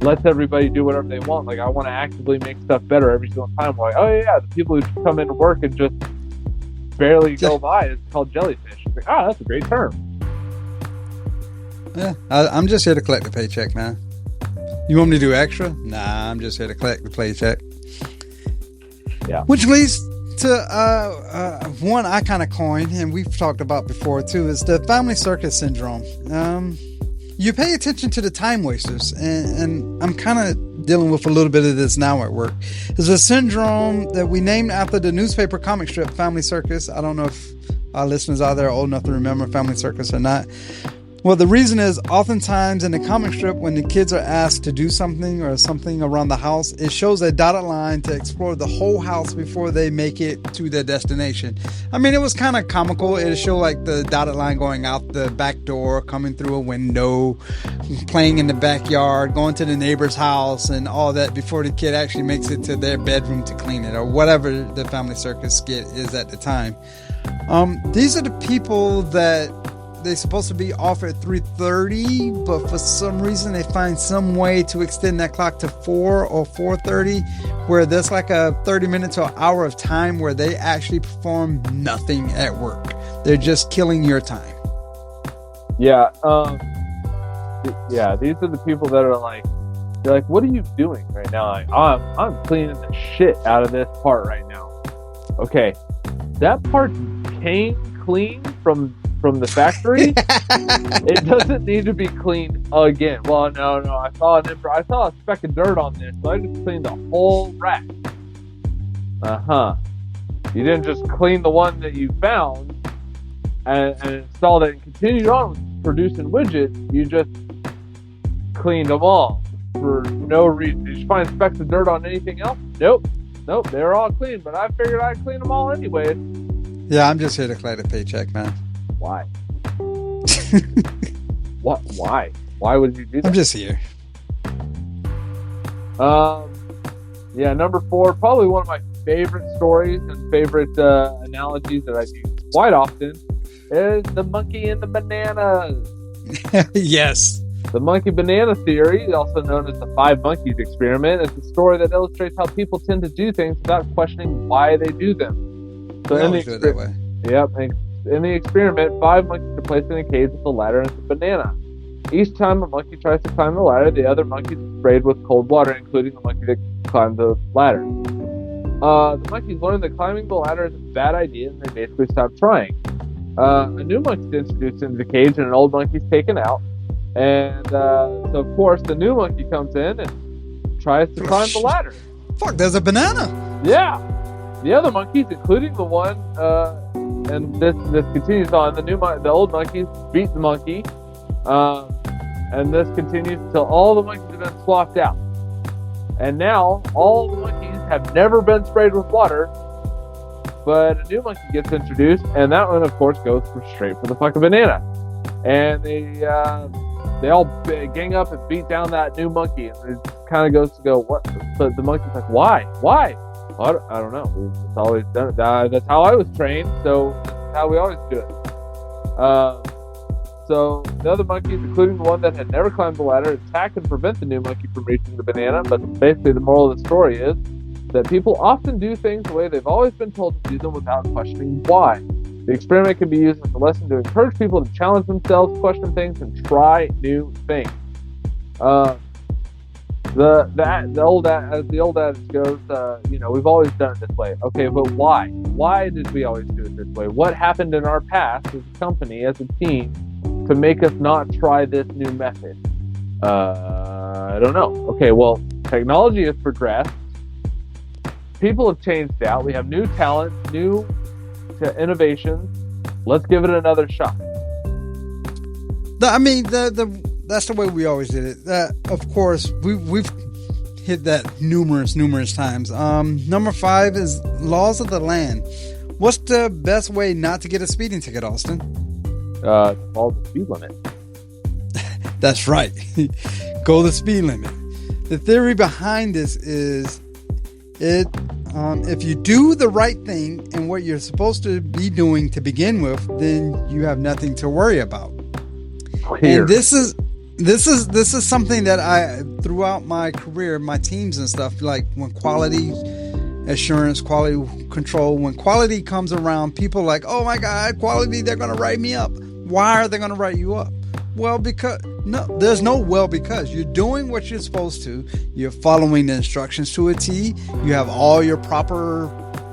lets everybody do whatever they want. Like, I want to actively make stuff better every single time. Like, oh yeah, the people who just come into work and just barely go by, it's called jellyfish. It's like, that's a great term. Yeah, I'm just here to collect the paycheck, man. You want me to do extra? Nah, I'm just here to collect the paycheck. Yeah. Which leads to one I kind of coined, and we've talked about before too, is the family circus syndrome. You pay attention to the time wasters, and I'm kind of dealing with a little bit of this now at work. There's a syndrome that we named after the newspaper comic strip Family Circus. I don't know if our listeners out there are old enough to remember Family Circus or not. Well, the reason is oftentimes in the comic strip, when the kids are asked to do something or something around the house, it shows a dotted line to explore the whole house before they make it to their destination. I mean, it was kind of comical. It showed like the dotted line going out the back door, coming through a window, playing in the backyard, going to the neighbor's house and all that before the kid actually makes it to their bedroom to clean it or whatever the Family Circus skit is at the time. These are the people that they're supposed to be off at 3:30, but for some reason they find some way to extend that clock to 4 or 4:30, where there's like a 30-minute to an hour of time where they actually perform nothing at work. They're just killing your time. Yeah. These are the people that are like, they're like, what are you doing right now? Like, I'm cleaning the shit out of this part right now. Okay, that part came clean from the factory. It doesn't need to be cleaned again. Well, no, I saw a speck of dirt on this, so I just cleaned the whole rack. You didn't just clean the one that you found and installed it and continued on with producing widgets. You just cleaned them all for no reason. Did you find specks of dirt on anything else? Nope, they're all clean, but I figured I'd clean them all anyway. Yeah, I'm just here to collect a paycheck, man. Why? What? Why? Why would you do that? I'm just here. Number 4, probably one of my favorite stories and favorite analogies that I use quite often is the monkey and the bananas. Yes. The monkey banana theory, also known as the 5 monkeys experiment, is a story that illustrates how people tend to do things without questioning why they do them. So in the that way. Yep. In the experiment, 5 monkeys are placed in a cage with a ladder and a banana. Each time a monkey tries to climb the ladder, the other monkeys are sprayed with cold water, including the monkey that climbed the ladder. The monkeys learn that climbing the ladder is a bad idea, and they basically stop trying. A new monkey is introduced into the cage, and an old monkey is taken out. And so, of course, the new monkey comes in and tries to climb the ladder. Fuck, there's a banana. Yeah. The other monkeys, including the one, and this continues on. The old monkeys beat the monkey, And this continues until all the monkeys have been swapped out. And now, all the monkeys have never been sprayed with water, but a new monkey gets introduced, and that one, of course, goes straight for the fucking banana. And they all gang up and beat down that new monkey, and it kind of goes to go, what? But the monkey's like, why? Well, I don't know. We've always done it. That's how I was trained, so that's how we always do it. So the other monkeys, including the one that had never climbed the ladder, attack and prevent the new monkey from reaching the banana. But basically the moral of the story is that people often do things the way they've always been told to do them without questioning why. The experiment can be used as a lesson to encourage people to challenge themselves, question things, and try new things. The old adage goes, we've always done it this way. Okay, but why? Why did we always do it this way? What happened in our past as a company, as a team, to make us not try this new method? I don't know. Okay, well, technology has progressed. People have changed out. We have new talent, new innovations. Let's give it another shot. I mean, that's the way we always did it. Of course, we've hit that numerous times. Number 5 is laws of the land. What's the best way not to get a speeding ticket, Austin? Follow the speed limit. That's right. Go the speed limit. The theory behind this is if you do the right thing and what you're supposed to be doing to begin with, then you have nothing to worry about. Weird. And this is something that I, throughout my career, my teams and stuff, like when quality assurance, quality control, when quality comes around, people are like, oh my God, quality, they're going to write me up. Why are they going to write you up? Well, because there's no because you're doing what you're supposed to. You're following the instructions to a T. You have all your proper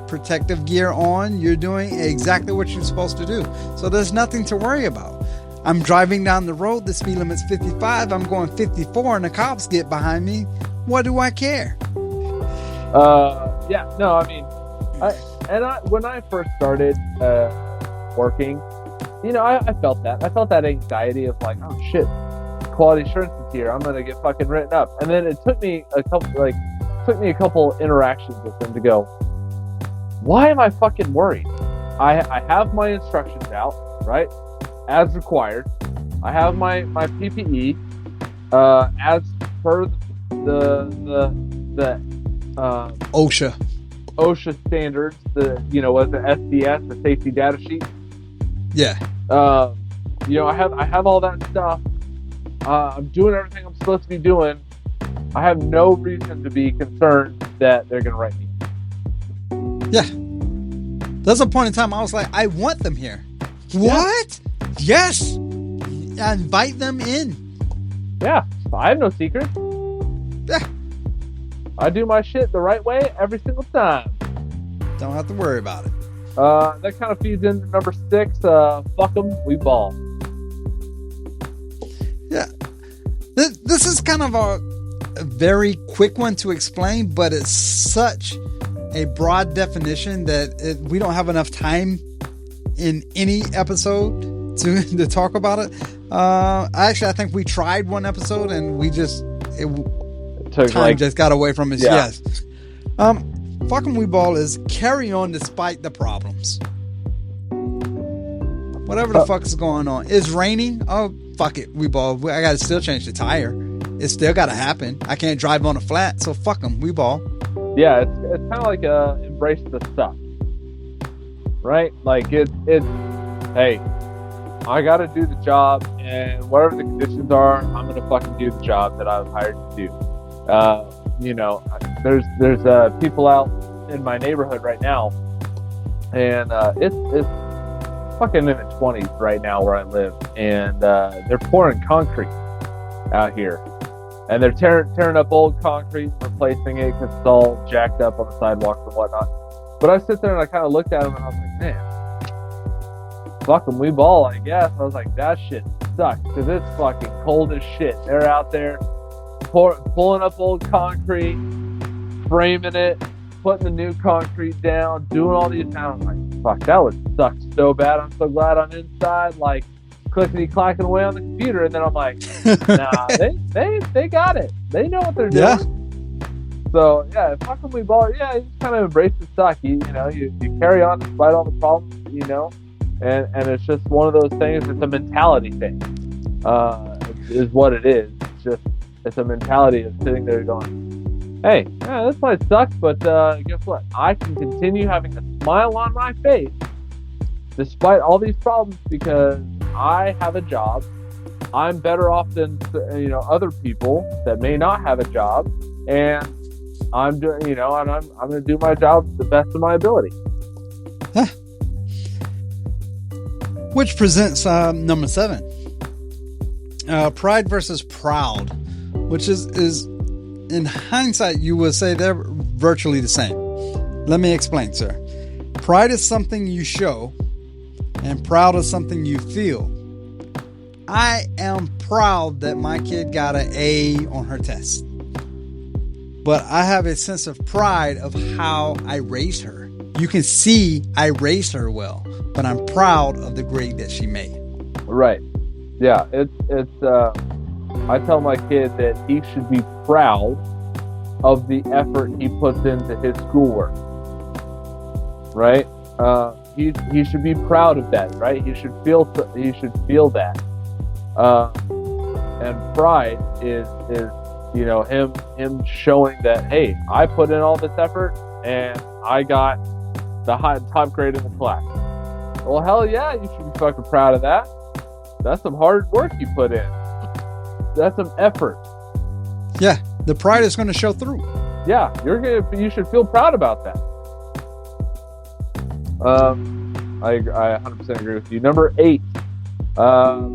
protective gear on. You're doing exactly what you're supposed to do. So there's nothing to worry about. I'm driving down the road. The speed limit's 55. I'm going 54 and the cops get behind me. What do I care? Yeah, no, I mean, when I first started working, I felt that. I felt that anxiety of like, oh shit, quality assurance is here. I'm gonna get fucking written up. And then it took me a couple interactions with them to go, why am I fucking worried? I have my instructions out, right, as required. I have my PPE as per the OSHA standards. The SDS, the safety data sheet. Yeah. I have all that stuff. I'm doing everything I'm supposed to be doing. I have no reason to be concerned that they're going to write me. Yeah. There's a point in time I was like, I want them here. What? Yes. I invite them in. Yeah. I have no secrets. Yeah. I do my shit the right way every single time. Don't have to worry about it. That kind of feeds into number 6. Fuck them, we ball. Yeah. This is kind of a very quick one to explain, but it's such a broad definition that we don't have enough time in any episode to talk about it. I think we tried one episode and we just time just got away from us. Yeah. Yes. Fucking we ball is carry on despite the problems. Whatever the fuck is going on. It's raining. Oh, fuck it. We ball. I gotta still change the tire. It's still gotta happen. I can't drive on a flat, so fuck them. We ball. Yeah, it's kind of like embrace the stuff, right? Like it's hey, I gotta do the job, and whatever the conditions are, I'm gonna fucking do the job that I was hired to do. There's people out in my neighborhood right now, and it's fucking in the 20s right now where I live, and they're pouring concrete out here, and they're tearing up old concrete, replacing it because it's all jacked up on the sidewalks and whatnot. But I sit there and I kind of looked at them and I was like, man, fuck them, we ball, I guess. I was like, that shit sucks because it's fucking cold as shit. They're out there pulling up old concrete, framing it, putting the new concrete down, doing all these. And I'm like, fuck, that would suck so bad. I'm so glad I'm inside, like clickety clacking away on the computer, and then I'm like, nah, they got it. They know what they're doing. Yeah. So yeah, how come we ball? Yeah, you just kind of embrace the suck. You carry on despite all the problems. And it's just one of those things. It's a mentality thing. Is what it is. It's a mentality of sitting there going, hey, yeah, this might suck, but guess what? I can continue having a smile on my face despite all these problems because I have a job. I'm better off than other people that may not have a job, and I'm doing and I'm going to do my job to the best of my ability. Which presents number 7, pride versus proud, which is in hindsight you would say they're virtually the same. Let me explain, sir. Pride is something you show, and proud is something you feel. I am proud that my kid got an A on her test, but I have a sense of pride of how I raised her. You can see I raised her well, but I'm proud of the grade that she made. Right. Yeah. It's I tell my kid that he should be proud of the effort he puts into his schoolwork. Right. He should be proud of that. Right. He should feel that. And pride is him showing that, hey, I put in all this effort and I got the top grade in the class. Well, hell yeah, you should be fucking proud of that. That's some hard work you put in. That's some effort. Yeah, the pride is going to show through. Yeah, you should feel proud about that. I 100% agree with you. Number 8. I'm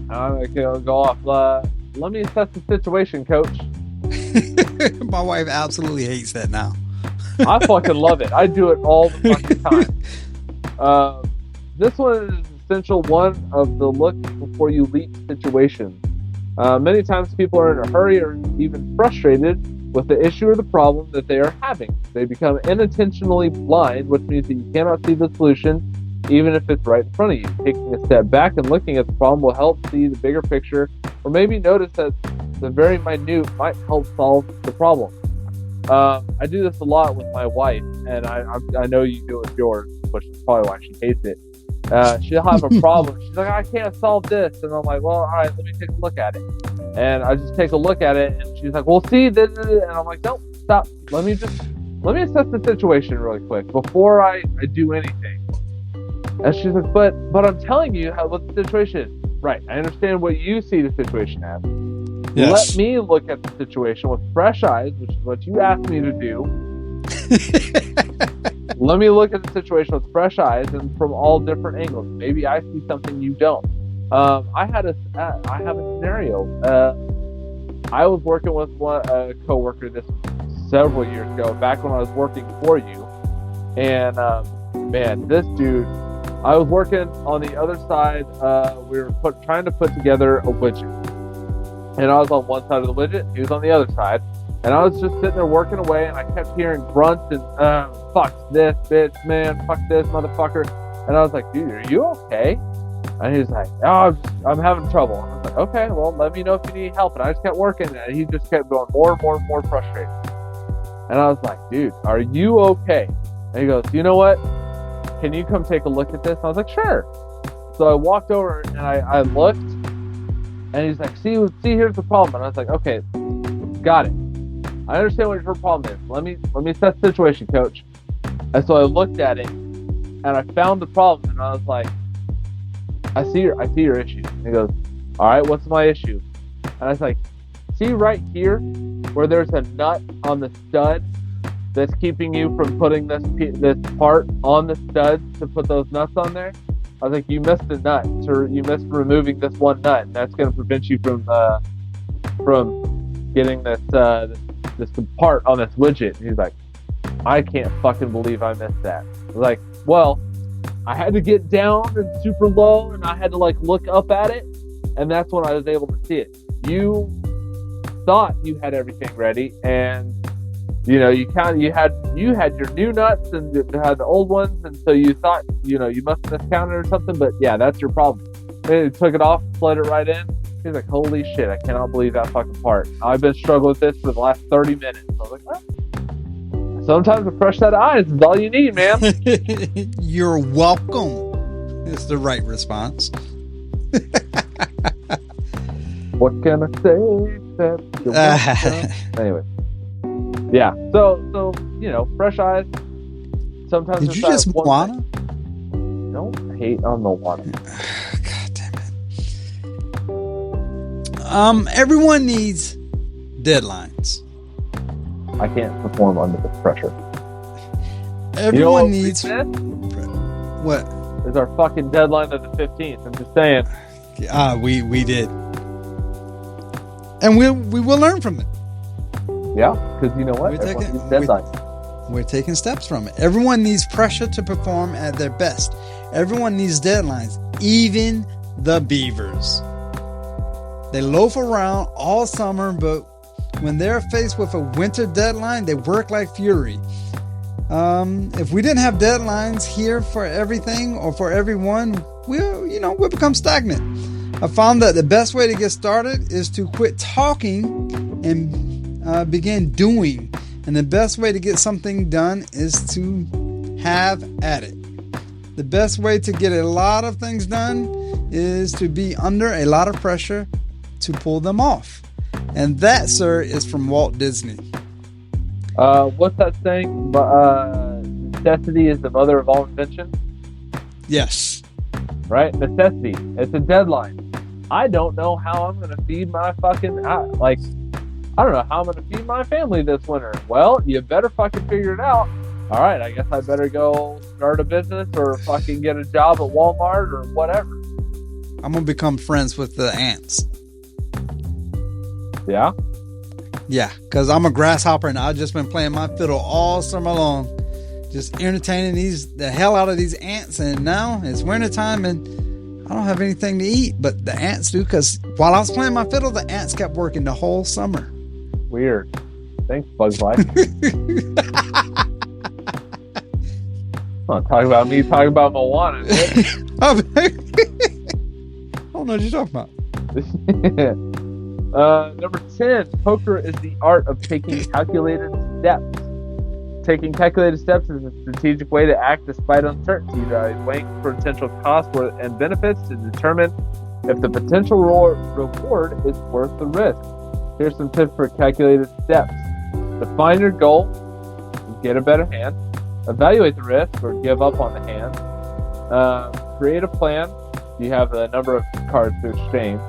gonna go off. Let me assess the situation, Coach. My wife absolutely hates that now. I fucking love it. I do it all the fucking time. This one is essential one of the look before you leap situations. Many times people are in a hurry or even frustrated with the issue or the problem that they are having. They become unintentionally blind, which means that you cannot see the solution even if it's right in front of you. Taking a step back and looking at the problem will help see the bigger picture, or maybe notice that the very minute might help solve the problem. I do this a lot with my wife, and I know you do it with yours, which is probably why she hates it. She'll have a problem. She's like, I can't solve this. And I'm like, well, all right, let me take a look at it. And I just take a look at it, and she's like, well, see, this. And I'm like, no, stop. Let me assess the situation really quick before I do anything. And she's like, but I'm telling you what the situation is. Right, I understand what you see the situation as. Yes. Let me look at the situation with fresh eyes, which is what you asked me to do. Let me look at the situation with fresh eyes and from all different angles. Maybe I see something you don't. I have a scenario. I was working with a coworker this several years ago, back when I was working for you, and man, this dude. I was working on the other side. We were trying to put together a widget. And I was on one side of the widget, he was on the other side. And I was just sitting there working away, and I kept hearing grunts and, fuck this, bitch, man, fuck this, motherfucker. And I was like, dude, are you okay? And he was like, oh, I'm having trouble. And I was like, okay, well, let me know if you need help. And I just kept working, and he just kept going more and more and more frustrated. And I was like, dude, are you okay? And he goes, you know what? Can you come take a look at this? And I was like, sure. So I walked over and I looked, and he's like, see, here's the problem. And I was like, okay, got it. I understand what your problem is. Let me assess the situation, Coach. And so I looked at it, and I found the problem, and I was like, I see your issue. And he goes, all right, what's my issue? And I was like, see right here where there's a nut on the stud that's keeping you from putting this part on the stud to put those nuts on there? I was like, you missed the nut, or you missed removing this one nut, and that's going to prevent you from getting this part on this widget. And he's like, I can't fucking believe I missed that. I was like, well, I had to get down and super low, and I had to like look up at it, and that's when I was able to see it. You thought you had everything ready, and you had your new nuts and you had the old ones, and so you thought you must have miscounted or something. But yeah, that's your problem. He took it off, slid it right in. He's like, holy shit, I cannot believe that fucking part. I've been struggling with this for the last 30 minutes. I was like, well, sometimes a fresh set of eyes is all you need, man. You're welcome. It's the right response. What can I say? Anyway. Yeah. So fresh eyes. Sometimes. Did you just Moana? Don't hate on Moana. God damn it. Everyone needs deadlines. I can't perform under the pressure. Everyone needs what? Is our fucking deadline of the 15th. I'm just saying. We did. And we will learn from it. Yeah, because you know what? We're taking steps from it. Everyone needs pressure to perform at their best. Everyone needs deadlines, even the beavers. They loaf around all summer, but when they're faced with a winter deadline, they work like fury. If we didn't have deadlines here for everything or for everyone, we'll become stagnant. I found that the best way to get started is to quit talking and begin doing. And the best way to get something done is to have at it. The best way to get a lot of things done is to be under a lot of pressure to pull them off. And that, sir, is from Walt Disney. What's that saying? Necessity is the mother of all invention? Yes. Right? Necessity. It's a deadline. I don't know how I'm going to feed my fucking... I don't know how I'm going to feed my family this winter. Well, you better fucking figure it out. All right, I guess I better go start a business or fucking get a job at Walmart or whatever. I'm going to become friends with the ants. Yeah? Yeah, because I'm a grasshopper and I've just been playing my fiddle all summer long. Just entertaining the hell out of these ants. And now it's winter time and I don't have anything to eat. But the ants do, because while I was playing my fiddle, the ants kept working the whole summer. Weird. Thanks, Bugs Life. Talking about me talking about Moana. I don't know what you're talking about. Number 10, poker is the art of taking calculated steps. Taking calculated steps is a strategic way to act despite uncertainty, weighing potential costs and benefits to determine if the potential reward is worth the risk. Here's some tips for calculated steps. Define your goal, get a better hand, evaluate the risk or give up on the hand, create a plan, you have a number of cards to exchange,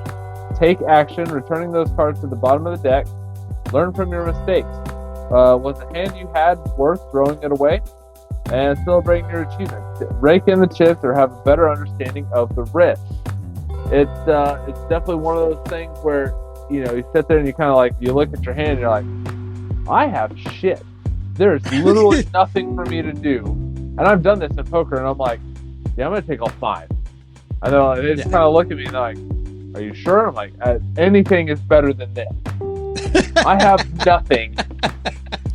take action, returning those cards to the bottom of the deck, learn from your mistakes. Was the hand you had worth throwing it away? And celebrating your achievement. Rake in the chips or have a better understanding of the risk. It's definitely one of those things where, you sit there and you kind of you look at your hand and you're like, I have shit. There's literally nothing for me to do. And I've done this in poker and I'm like, yeah, I'm going to take all 5. And then they just kind of look at me and they're like, are you sure? I'm like, anything is better than this. I have nothing.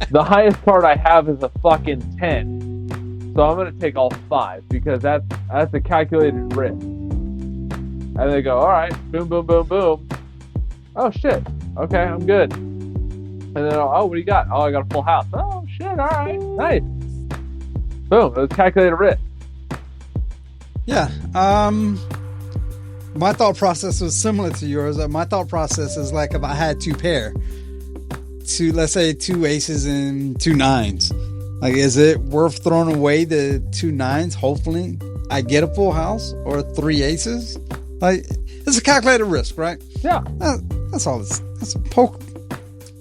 The highest card I have is a fucking 10. So I'm going to take all 5 because that's a calculated risk. And they go, all right, boom, boom, boom, boom. Oh, shit. Okay, I'm good. And then, what do you got? Oh, I got a full house. Oh, shit, all right, nice. Boom, it was calculated risk. Yeah. My thought process was similar to yours. My thought process is like if I had 2 pair, let's say 2 aces and 2 nines. Like, is it worth throwing away the 2 nines? Hopefully I get a full house, or 3 aces. Like, it's a calculated risk, right? Yeah. That's all. That's a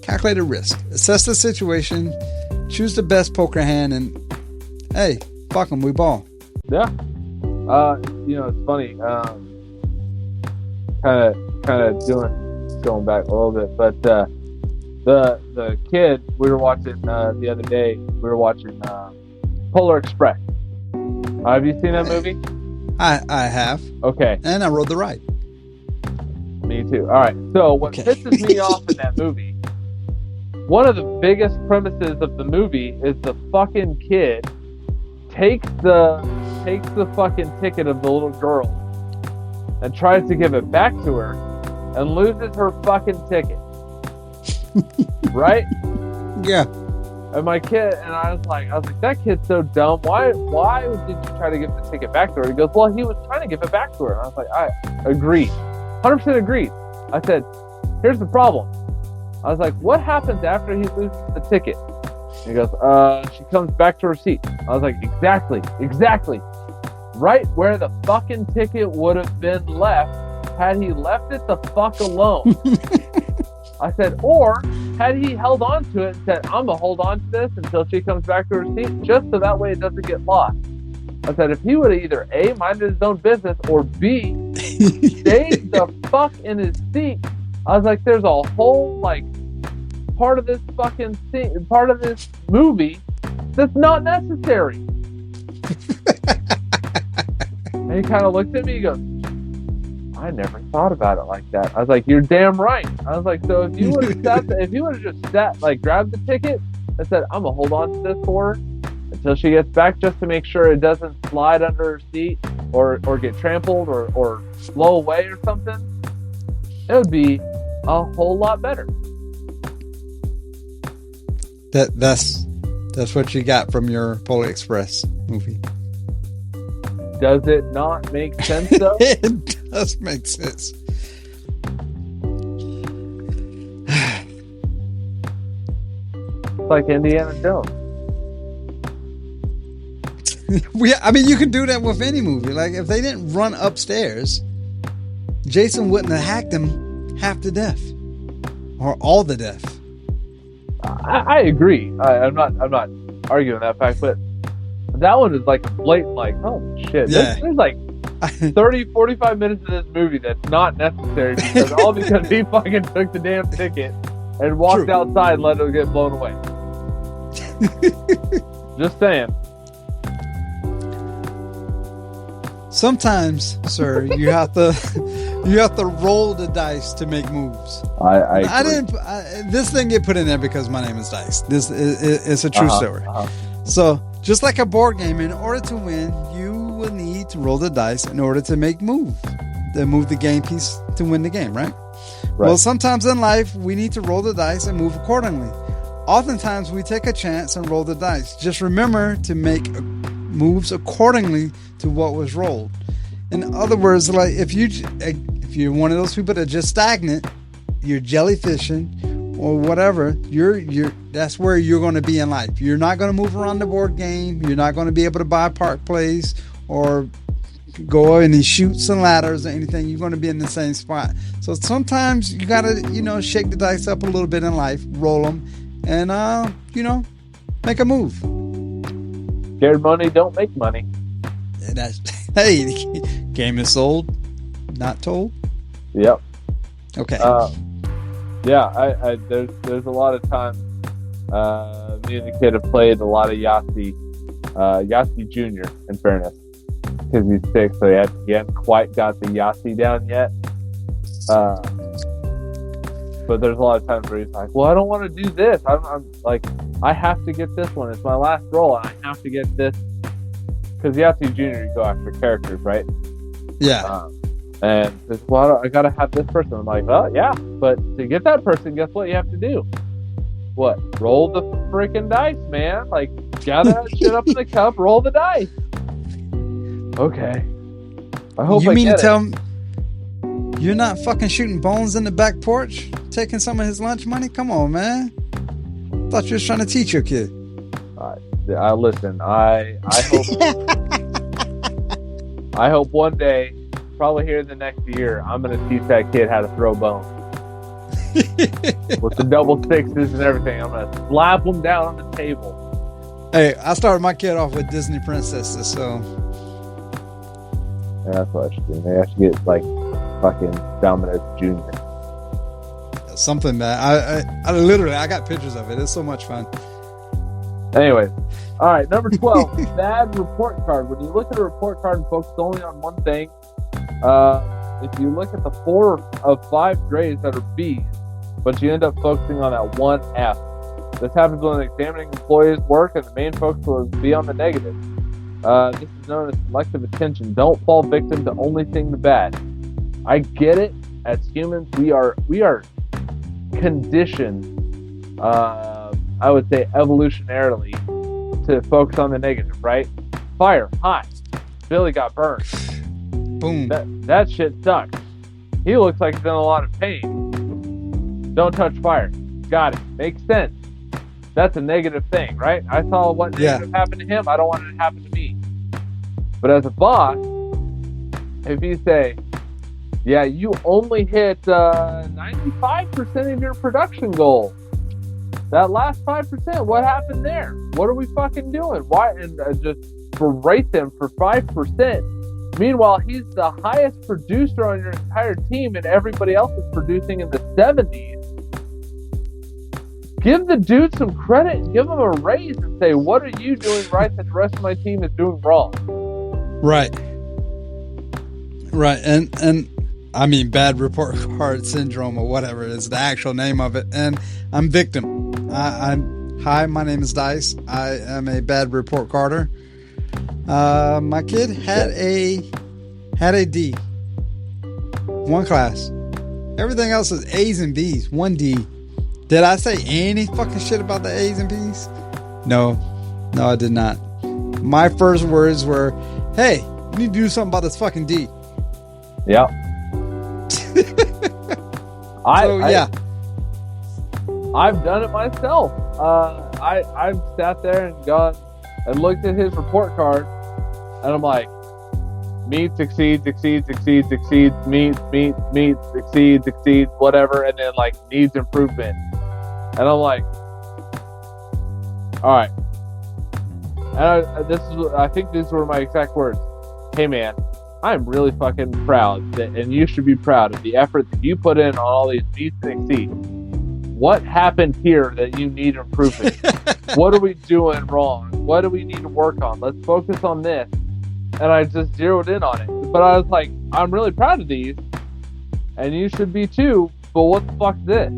calculated risk. Assess the situation, choose the best poker hand, and hey, fuck them, we ball. Yeah. It's funny. Kind of going back a little bit, but the kid we were watching the other day, we were watching Polar Express. Have you seen that movie? I have. Okay. And I rode the ride. Me too. All right. So what pisses me off in that movie, one of the biggest premises of the movie is the fucking kid takes the fucking ticket of the little girl and tries to give it back to her and loses her fucking ticket. Right? Yeah. And my kid, and I was like, that kid's so dumb. Why did you try to give the ticket back to her? He goes, well, he was trying to give it back to her. And I was like, I agreed. 100% agreed. I said, here's the problem. I was like, what happens after he loses the ticket? And he goes, she comes back to her seat. I was like, exactly. Right where the fucking ticket would have been left had he left it the fuck alone. I said, or had he held on to it and said, I'm going to hold on to this until she comes back to her seat, just so that way it doesn't get lost. I said, if he would have either A, minded his own business, or B, stayed the fuck in his seat. I was like, there's a whole, like, part of this fucking thing, part of this movie that's not necessary. And he kind of looked at me, he goes, I never thought about it like that. I was like, you're damn right. I was like, so if you would have just sat, like, grabbed the ticket and said, I'm going to hold on to this for her until she gets back, just to make sure it doesn't slide under her seat or get trampled or blow away or something, it would be a whole lot better. That's what you got from your Polar Express movie. Does it not make sense, though? It does make sense. It's like Indiana Jones. I mean, you can do that with any movie. Like, if they didn't run upstairs, Jason wouldn't have hacked them half to death or all the death. I agree. I'm not arguing that fact, but that one is like a blatant, like, oh shit. Yeah. There's like 30, 45 minutes of this movie that's not necessary because he fucking took the damn ticket and walked outside and let it get blown away. Just saying. Sometimes, sir, you have to roll the dice to make moves. I this didn't get put in there because my name is Dice. This is a true story. So, just like a board game, in order to win, you will need to roll the dice in order to move the game piece to win the game, right? Well, sometimes in life, we need to roll the dice and move accordingly. Oftentimes, we take a chance and roll the dice. Just remember to make moves accordingly to what was rolled. In other words, like if you're one of those people that are just stagnant, you're jellyfishing or whatever, that's where you're going to be in life. You're not going to move around the board game. You're not going to be able to buy Park Place or go any chutes and ladders or anything. You're going to be in the same spot. So sometimes you got to, shake the dice up a little bit in life, roll them, and, make a move. Scared money don't make money. Hey, game is sold, not told. Yep. Okay. Yeah, there's a lot of times me and the kid have played a lot of Yahtzee Jr., in fairness, because he's 6, so he hadn't quite got the Yahtzee down yet. But there's a lot of times where he's like, well, I don't want to do this. I'm like, I have to get this one. It's my last roll, and I have to get this. Because Yahtzee Jr., you go after characters, right? Yeah. And says, well, I gotta have this person. I'm like, oh yeah, but to get that person, guess what you have to do? What? Roll the freaking dice, man. Like, gather that shit up in the cup, roll the dice. Okay. I hope you mean to tell me you're not fucking shooting bones in the back porch, taking some of his lunch money? Come on, man. Thought you was trying to teach your kid. Listen. I hope. I hope one day, probably here in the next year, I'm going to teach that kid how to throw bones. With the double sixes and everything. I'm going to slap them down on the table. Hey, I started my kid off with Disney princesses, so. Yeah, that's what I should do. Maybe I should get, like, fucking Domino's Jr. Something, man. I literally, I got pictures of it. It's so much fun. Anyways. All right, number 12, bad report card. When you look at a report card and focus only on one thing, if you look at the 4 of 5 grades that are B's, but you end up focusing on that one F. This happens when an examining employee's work and the main focus will be on the negative. This is known as selective attention. Don't fall victim to only seeing the bad. I get it. As humans, we are conditioned, I would say evolutionarily, to focus on the negative, right? Fire, hot. Billy got burned. Boom. That shit sucks. He looks like he's in a lot of pain. Don't touch fire. Got it. Makes sense. That's a negative thing, right? I saw what negative happened to him. I don't want it to happen to me. But as a boss, if you say, yeah, you only hit 95% of your production goal. That last 5%, what happened there? What are we fucking doing? Why? And just berate them for 5%. Meanwhile, he's the highest producer on your entire team, and everybody else is producing in the 70s. Give the dude some credit and give him a raise and say, what are you doing right that the rest of my team is doing wrong? Right. And I mean, bad report card syndrome or whatever is the actual name of it. And I'm victim. Hi, my name is Dice. I am a bad report carder. My kid had a D. One class. Everything else is A's and B's. 1 D. Did I say any fucking shit about the A's and B's? No, I did not. My first words were, hey, you need to do something about this fucking D. Yeah. I've done it myself. I've sat there and gone and looked at his report card, and I'm like, meets, exceeds, meets, exceeds, whatever, and then like needs improvement. And I'm like, all right. And I think these were my exact words. Hey man, I'm really fucking proud and you should be proud of the effort that you put in on all these meets and exceeds. What happened here that you need improvement? What are we doing wrong? What do we need to work on? Let's focus on this. And I just zeroed in on it. But I was like, I'm really proud of these, and you should be too. But what the fuck is this?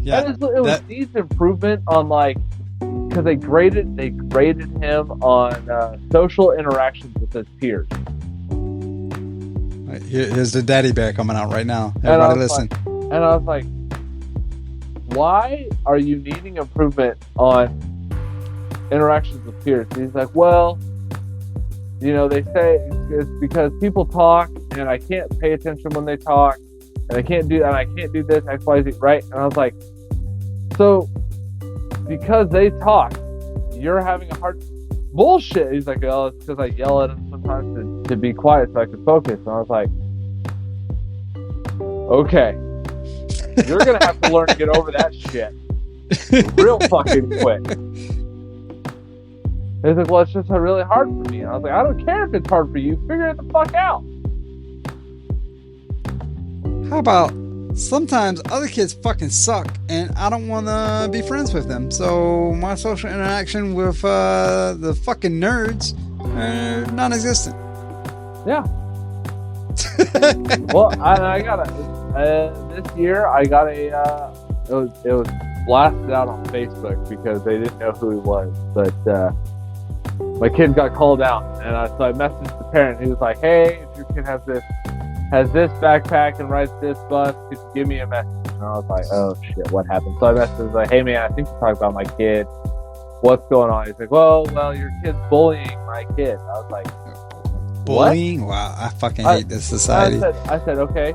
Yeah, it needs improvement on like, because they graded him on social interactions with his peers. Here's the daddy bear coming out right now. Everybody listen. And I was like, why are you needing improvement on interactions with peers? And he's like, well, you know, they say it's because people talk and I can't pay attention when they talk and I can't do this, X, Y, Z, right? And I was like, so because they talk, you're having a hard bullshit. He's like, oh, it's because I yell at them sometimes to be quiet so I can focus. And I was like, okay, you're going to have to learn to get over that shit real fucking quick. He's like, well, it's just really hard for me. And I was like, I don't care if it's hard for you. Figure it the fuck out. How about sometimes other kids fucking suck and I don't want to be friends with them. So my social interaction with the fucking nerds are non-existent. Yeah. Well, I got this year I got it was blasted out on Facebook because they didn't know who he was. But my kid got called out, and so I messaged the parent. He was like, hey, if your kid has this backpack and rides this bus, could you give me a message? And I was like, oh shit, what happened? So I messaged like, hey man, I think you're talking about my kid. What's going on? He's like, well, your kid's bullying my kid. I was like, bullying? What? Wow, I fucking hate this society. I said, okay,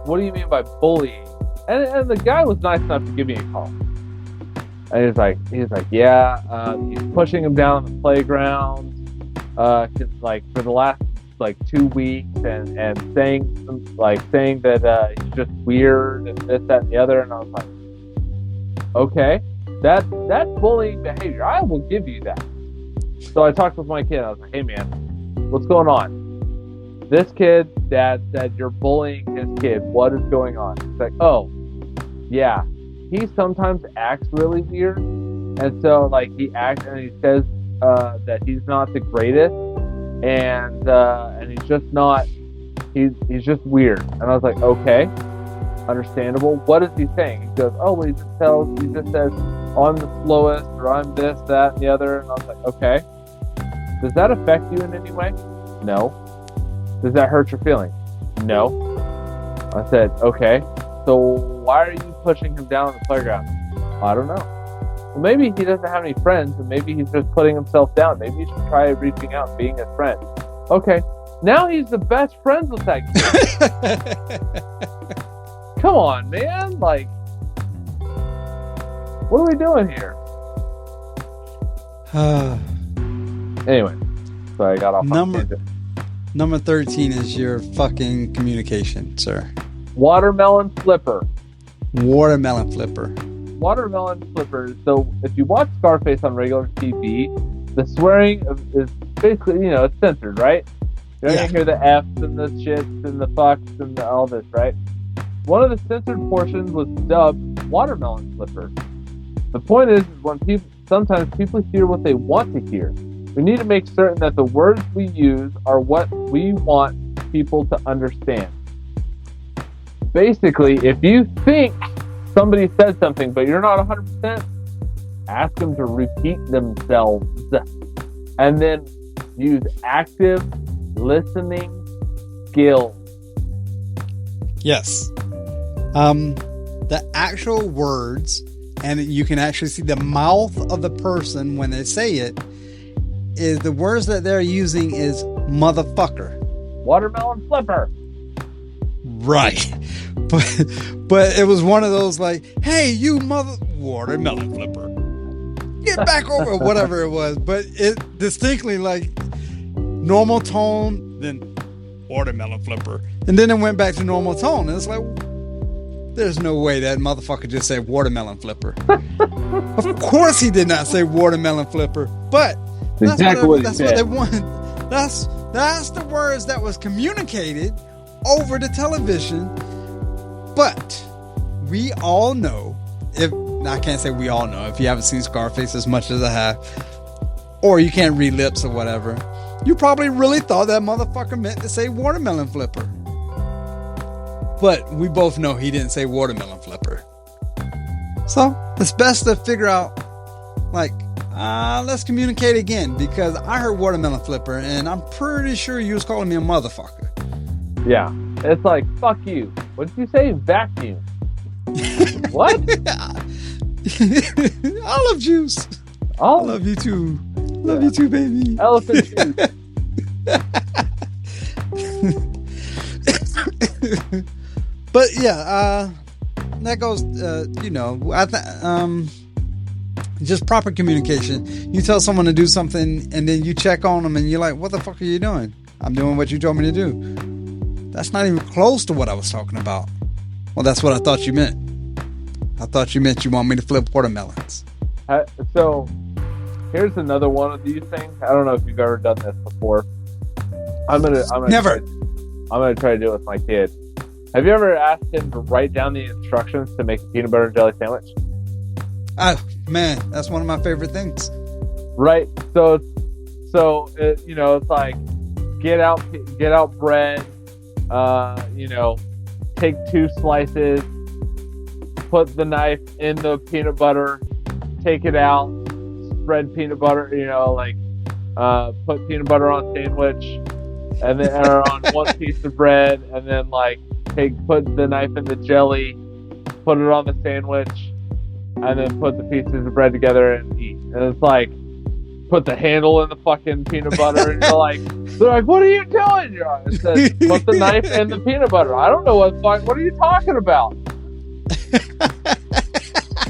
what do you mean by bullying? And the guy was nice enough to give me a call. And he's like, yeah, he's pushing him down on the playground, like for the last like 2 weeks, and saying that he's just weird and this, that, and the other. And I was like, okay, that's bullying behavior. I will give you that. So I talked with my kid. I was like, hey man, what's going on? This kid's dad said you're bullying his kid. What is going on? He's like, oh, yeah. He sometimes acts really weird, and so like he acts and he says that he's not the greatest, and he's just not. He's just weird. And I was like, okay, understandable. What is he saying? He goes, oh, well, he just says, I'm the slowest, or I'm this, that, and the other. And I was like, okay. Does that affect you in any way? No. Does that hurt your feelings? No. I said, okay, so why are you pushing him down on the playground? I don't know. Well, maybe he doesn't have any friends, and maybe he's just putting himself down. Maybe you should try reaching out and being a friend. Okay, now he's the best friends with that kid. Come on, man. Like, what are we doing here? Anyway, so I got off on tangent. Number 13 is your fucking communication, sir. Watermelon flipper. Watermelon flipper. Watermelon flipper. So if you watch Scarface on regular TV, the swearing is basically, it's censored, right? You're not going to hear the F's and the shits and the fucks and all this, right? One of the censored portions was dubbed watermelon flipper. The point is when sometimes people hear what they want to hear. We need to make certain that the words we use are what we want people to understand. Basically, if you think somebody said something, but you're not 100%, ask them to repeat themselves. And then use active listening skills. Yes. The actual words, and you can actually see the mouth of the person when they say it, is the words that they're using is motherfucker. Watermelon flipper. Right. But it was one of those like, hey, you watermelon flipper. Get back over, whatever it was. But it distinctly like normal tone, then watermelon flipper. And then it went back to normal tone. And it's like, there's no way that motherfucker just said watermelon flipper. Of course he did not say watermelon flipper. But that's what they want. That's the words that was communicated over the television. But we all know, I can't say we all know, if you haven't seen Scarface as much as I have, or you can't read lips or whatever, you probably really thought that motherfucker meant to say watermelon flipper. But we both know he didn't say watermelon flipper. So it's best to figure out, like, let's communicate again, because I heard watermelon flipper and I'm pretty sure you was calling me a motherfucker. Yeah, it's like, fuck you. What did you say? Vacuum. What? Olive juice. I love you too. Love you too, baby. Elephant juice. But yeah, that goes, just proper communication. You tell someone to do something and then you check on them and you're like, what the fuck are you doing? I'm doing what you told me to do. That's not even close to what I was talking about. Well, that's what I thought you meant. I thought you meant you want me to flip watermelons. So here's another one of these things. I don't know if you've ever done this before. I'm gonna never. I'm gonna try to do it with my kid. Have you ever asked him to write down the instructions to make a peanut butter and jelly sandwich? Oh man, that's one of my favorite things. Right. So it's like get out bread. Take 2 slices. Put the knife in the peanut butter. Take it out. Spread peanut butter. Put peanut butter on sandwich, and then or on one piece of bread, and then put the knife in the jelly, put it on the sandwich, and then put the pieces of bread together and eat. And it's like, put the handle in the fucking peanut butter, and they're like, what are you doing? It says, put the knife in the peanut butter. I don't know what are you talking about?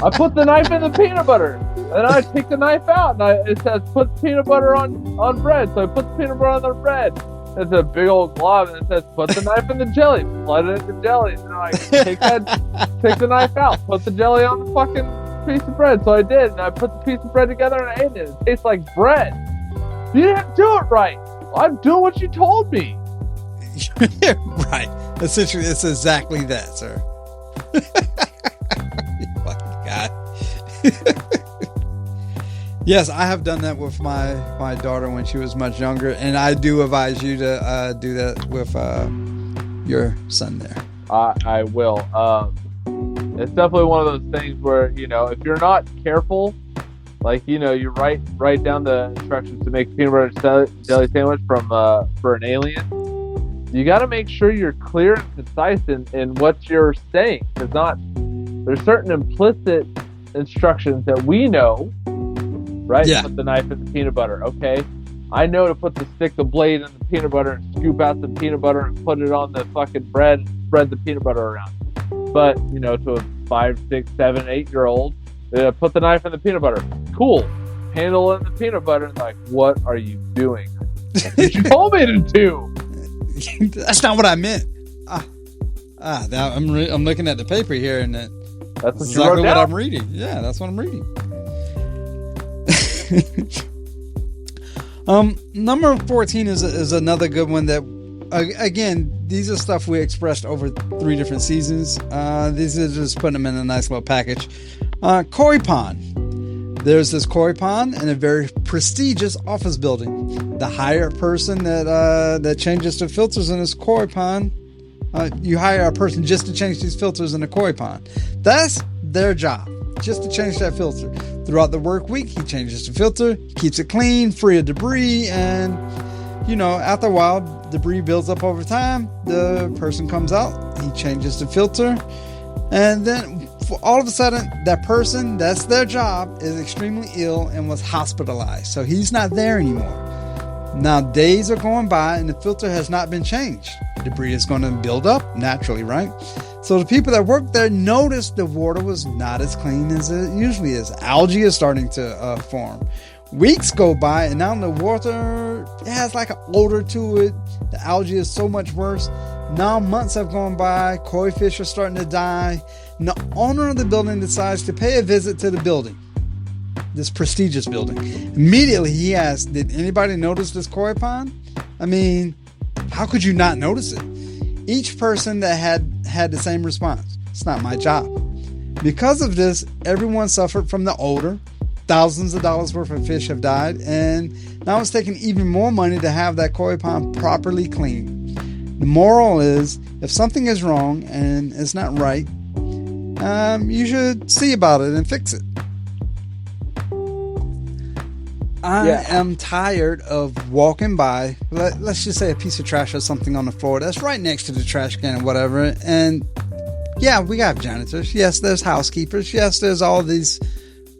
I put the knife in the peanut butter, and I take the knife out, and it says, put peanut butter on bread. So I put the peanut butter on the bread. It's a big old glob, and it says, put the knife in the jelly. Slide it in the jelly. And I take the knife out, put the jelly on the fucking piece of bread. So I did, and I put the piece of bread together and I ate it. It tastes like bread. You didn't do it right. I'm doing what you told me. Right. Essentially, it's exactly that, sir. You fucking guy. Yes, I have done that with my daughter when she was much younger, and I do advise you to do that with your son there. I will. It's definitely one of those things where, if you're not careful, you write down the instructions to make peanut butter jelly sandwich for an alien, you got to make sure you're clear and concise in what you're saying. There's certain implicit instructions that we know, right? Yeah. Put the knife in the peanut butter. Okay. I know to put the blade in the peanut butter and scoop out the peanut butter and put it on the fucking bread and spread the peanut butter around. But, to a 5, 6, 7, 8-year-old, put the knife in the peanut butter. Cool. Handle it in the peanut butter. And like, what are you doing? What you told me to do. That's not what I meant. Now I'm looking at the paper here, and that's exactly what I'm reading. Yeah, that's what I'm reading. Number 14 is another good one that, again, these are stuff we expressed over 3 different seasons. These are just putting them in a nice little package. Koi pond. There's this koi pond in a very prestigious office building. The hired person that changes the filters in this koi pond, you hire a person just to change these filters in the koi pond. That's their job, just to change that filter. Throughout the work week, he changes the filter, keeps it clean, free of debris, and after a while, debris builds up over time. The person comes out, he changes the filter, and then all of a sudden, that person, that's their job, is extremely ill and was hospitalized. So he's not there anymore. Now, days are going by and the filter has not been changed. Debris is going to build up naturally, right? So the people that work there noticed the water was not as clean as it usually is. Algae is starting to form. Weeks go by and now the water has like an odor to it. The algae is so much worse. Now months have gone by. Koi fish are starting to die. And the owner of the building decides to pay a visit to the building, this prestigious building. Immediately he asks, did anybody notice this koi pond? I mean, how could you not notice it? Each person that had the same response. It's not my job. Because of this, everyone suffered from the odor. Thousands of dollars worth of fish have died, and now it's taking even more money to have that koi pond properly cleaned. The moral is, if something is wrong and it's not right, you should see about it and fix it. I am tired of walking by, let's just say a piece of trash or something on the floor that's right next to the trash can or whatever. And yeah, we got janitors. Yes, there's housekeepers. Yes, there's all these.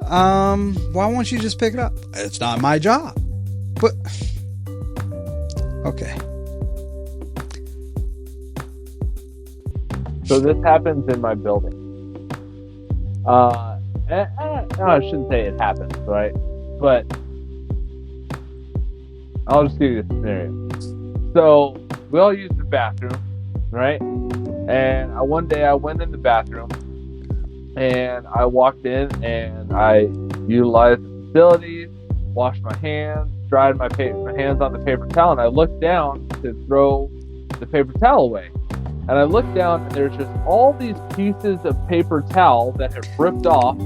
Why won't you just pick it up? It's not my job. But, okay. So this happens in my building. I shouldn't say it happens, right? But I'll just give you a scenario. So we all use the bathroom, right? And one day I went in the bathroom and I walked in and I utilized the facilities, washed my hands, dried my hands on the paper towel, and I looked down to throw the paper towel away. And I looked down and there's just all these pieces of paper towel that have ripped off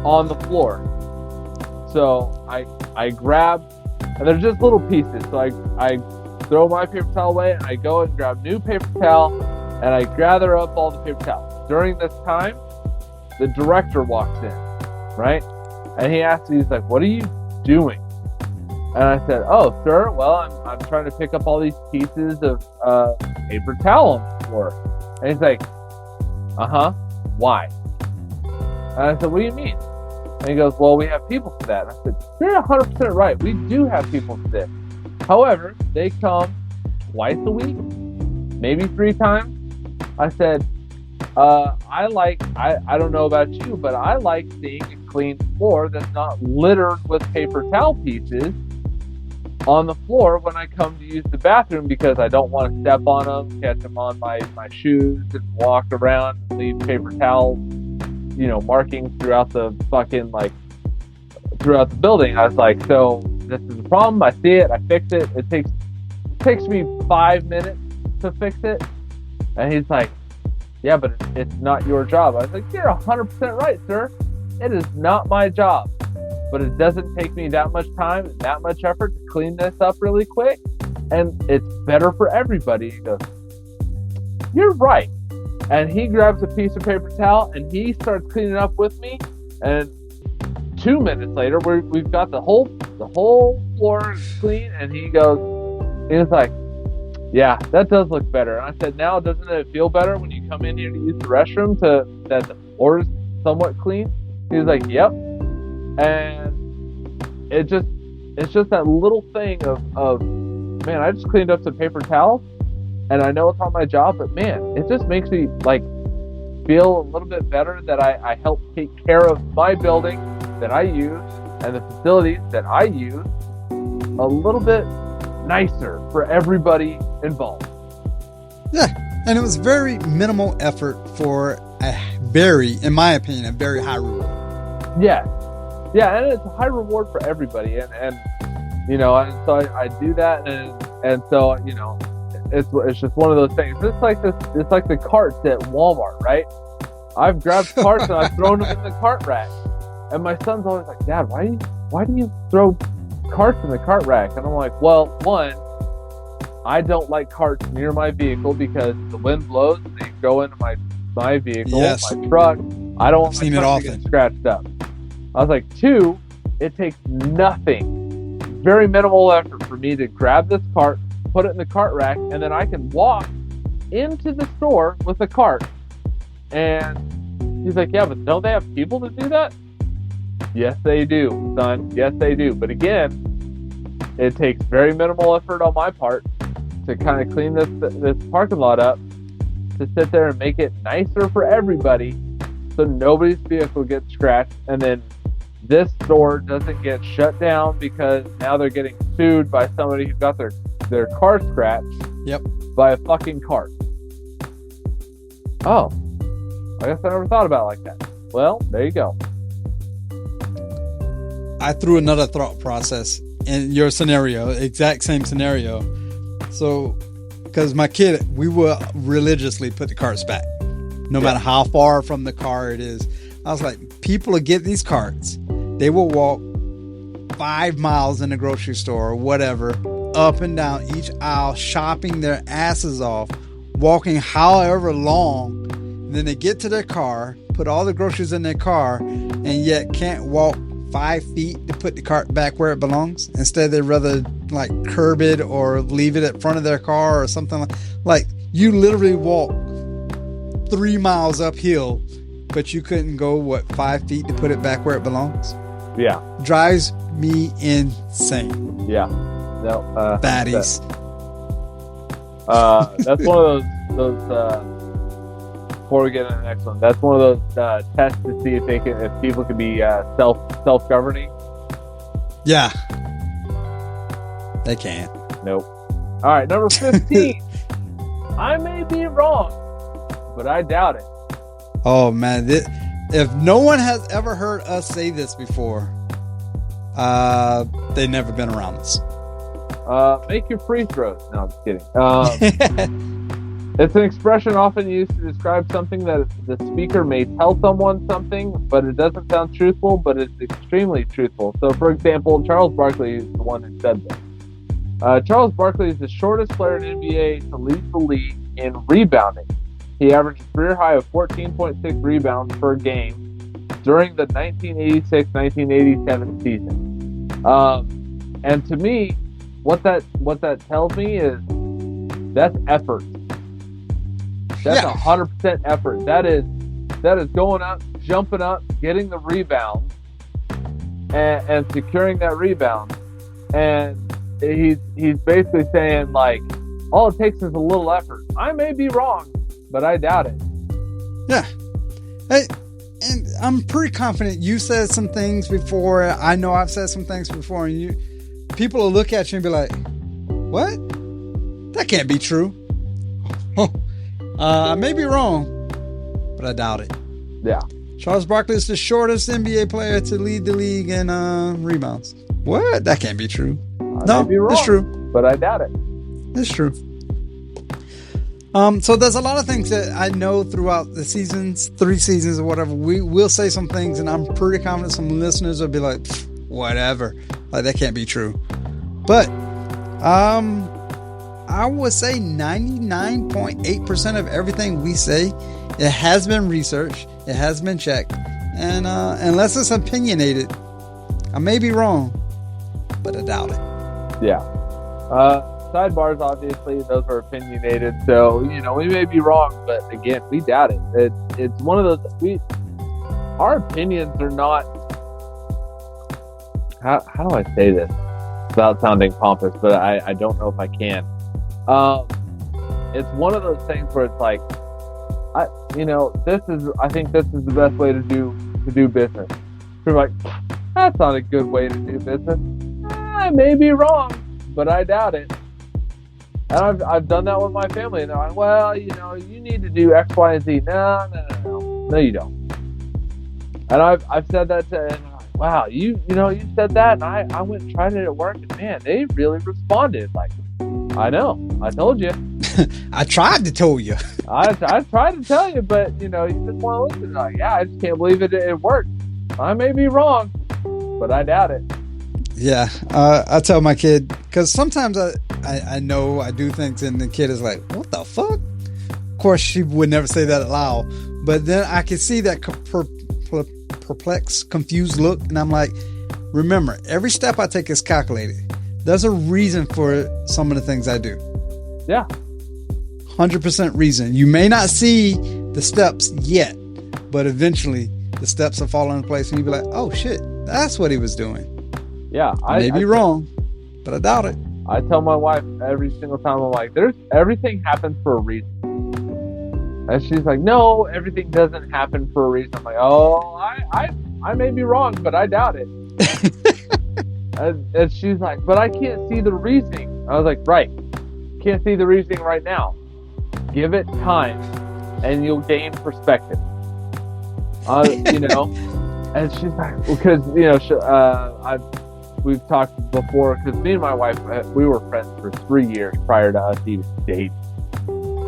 on the floor. So I grabbed, and they're just little pieces. So I throw my paper towel away and I go and grab new paper towel and I gather up all the paper towels. During this time, the director walks in, right? And he asks me, he's like, what are you doing? And I said, oh, sir, well, I'm trying to pick up all these pieces of paper towel on the floor. And he's like, why? And I said, what do you mean? And he goes, well, we have people for that. And I said, you're 100% right. We do have people for this. However, they come twice a week, maybe 3 times. I said, I don't know about you, but I like seeing a clean floor that's not littered with paper towel pieces on the floor when I come to use the bathroom, because I don't want to step on them, catch them on my shoes, and walk around and leave paper towels, markings throughout the throughout the building. I was like, so this is a problem. I see it. I fix it. It takes me 5 minutes to fix it. And he's like, yeah, but it's not your job. I was like, you're 100% right, sir. It is not my job. But it doesn't take me that much time and that much effort to clean this up really quick. And it's better for everybody. He goes, you're right. And he grabs a piece of paper towel and he starts cleaning up with me. And 2 minutes later, we've got the whole floor clean. And he was like, yeah, that does look better. And I said, now doesn't it feel better when you come in here to use the restroom that the floor is somewhat clean? He was like, yep. And it's just that little thing of man, I just cleaned up some paper towels, and I know it's on my job, but man, it just makes me like feel a little bit better that I help take care of my building that I use and the facilities that I use a little bit nicer for everybody involved. Yeah, and it was very minimal effort for in my opinion, a very high reward. Yeah, and it's a high reward for everybody, and you know, and so I do that, and so you know, it's just one of those things. It's like the carts at Walmart, right? I've grabbed carts and I've thrown them in the cart rack, and my son's always like, Dad, why do you throw carts in the cart rack? And I'm like, well, one, I don't like carts near my vehicle because the wind blows and they go into my vehicle, yes. my truck. I don't want my truck to get scratched up. I was like, two, it takes nothing, very minimal effort for me to grab this cart, put it in the cart rack, and then I can walk into the store with the cart. And he's like, yeah, but don't they have people to do that? Yes, they do, son. Yes, they do. But again, it takes very minimal effort on my part to kind of clean this parking lot up, to sit there and make it nicer for everybody so nobody's vehicle gets scratched, and then this store doesn't get shut down because now they're getting sued by somebody who got their car scratched. Yep. By a fucking cart. Oh, I guess I never thought about it like that. Well, there you go. I threw another thought process in your scenario, exact same scenario. So, because my kid, we will religiously put the carts back, no matter how far from the car it is. I was like, people will get these carts. They will walk 5 miles in the grocery store or whatever, up and down each aisle, shopping their asses off, walking however long. And then they get to their car, put all the groceries in their car, and yet can't walk 5 feet to put the cart back where it belongs. Instead, they'd rather like curb it or leave it at front of their car or something like you literally walk 3 miles uphill, but you couldn't go 5 feet to put it back where it belongs. Yeah, drives me insane. Yeah, no, baddies. That's one of those. Before we get into the next one, that's one of those tests to see if people can be self-governing. Yeah, they can't. Nope. All right, number 15. I may be wrong, but I doubt it. Oh man, if no one has ever heard us say this before, they've never been around us. Make your free throws. No, I'm just kidding. It's an expression often used to describe something that the speaker may tell someone something, but it doesn't sound truthful, but it's extremely truthful. So, for example, Charles Barkley is the one who said this. Charles Barkley is the shortest player in NBA to lead the league in rebounding. He averaged a career high of 14.6 rebounds per game during the 1986-1987 season. And to me, what that tells me is that's effort. That's 100% effort. That is going up, jumping up, getting the rebound, and securing that rebound. And he's basically saying, like, all it takes is a little effort. I may be wrong, but I doubt it. Yeah. Hey, and I'm pretty confident you said some things before. I know I've said some things before, and people will look at you and be like, what? That can't be true. I may be wrong, but I doubt it. Yeah. Charles Barkley is the shortest NBA player to lead the league in rebounds. What? That can't be true. No, it's true. But I doubt it. It's true. So there's a lot of things that I know throughout the seasons, 3 seasons or whatever. We will say some things, and I'm pretty confident some listeners will be like, whatever. Like, that can't be true. But I would say 99.8% of everything we say, it has been researched, it has been checked, and unless it's opinionated, I may be wrong, but I doubt it. Yeah. sidebars, obviously, those are opinionated. So, we may be wrong, but again, we doubt it. It's one of those, our opinions are not, how do I say this without sounding pompous, but I don't know if I can. It's one of those things where it's like, I think this is the best way to do business. You're like, that's not a good way to do business. I may be wrong, but I doubt it. And I've done that with my family, and they're like, well, you need to do X, Y, and Z. No, you don't. And I've said that to, and I'm like, wow, you said that, and I went and tried it at work, and man, they really responded. Like, I know, I told you. I tried to tell you. I tried to tell you, but you just want to listen. Like, yeah, I just can't believe it worked. I may be wrong, but I doubt it. Yeah, I tell my kid, because sometimes I know I do things and the kid is like, what the fuck? Of course, she would never say that aloud, but then I can see that perplexed, confused look, and I'm like, remember, every step I take is calculated. There's a reason for some of the things I do. Yeah. 100% reason. You may not see the steps yet, but eventually the steps will fall into place and you'll be like, oh shit, that's what he was doing. Yeah. I may be wrong, but I doubt it. I tell my wife every single time, I'm like, everything happens for a reason. And she's like, no, everything doesn't happen for a reason. I'm like, oh, I may be wrong, but I doubt it. and she's like, but I can't see the reasoning. I was like, right. Can't see the reasoning right now. Give it time and you'll gain perspective. And she's like, because, we've talked before, because me and my wife, we were friends for 3 years prior to us even dating.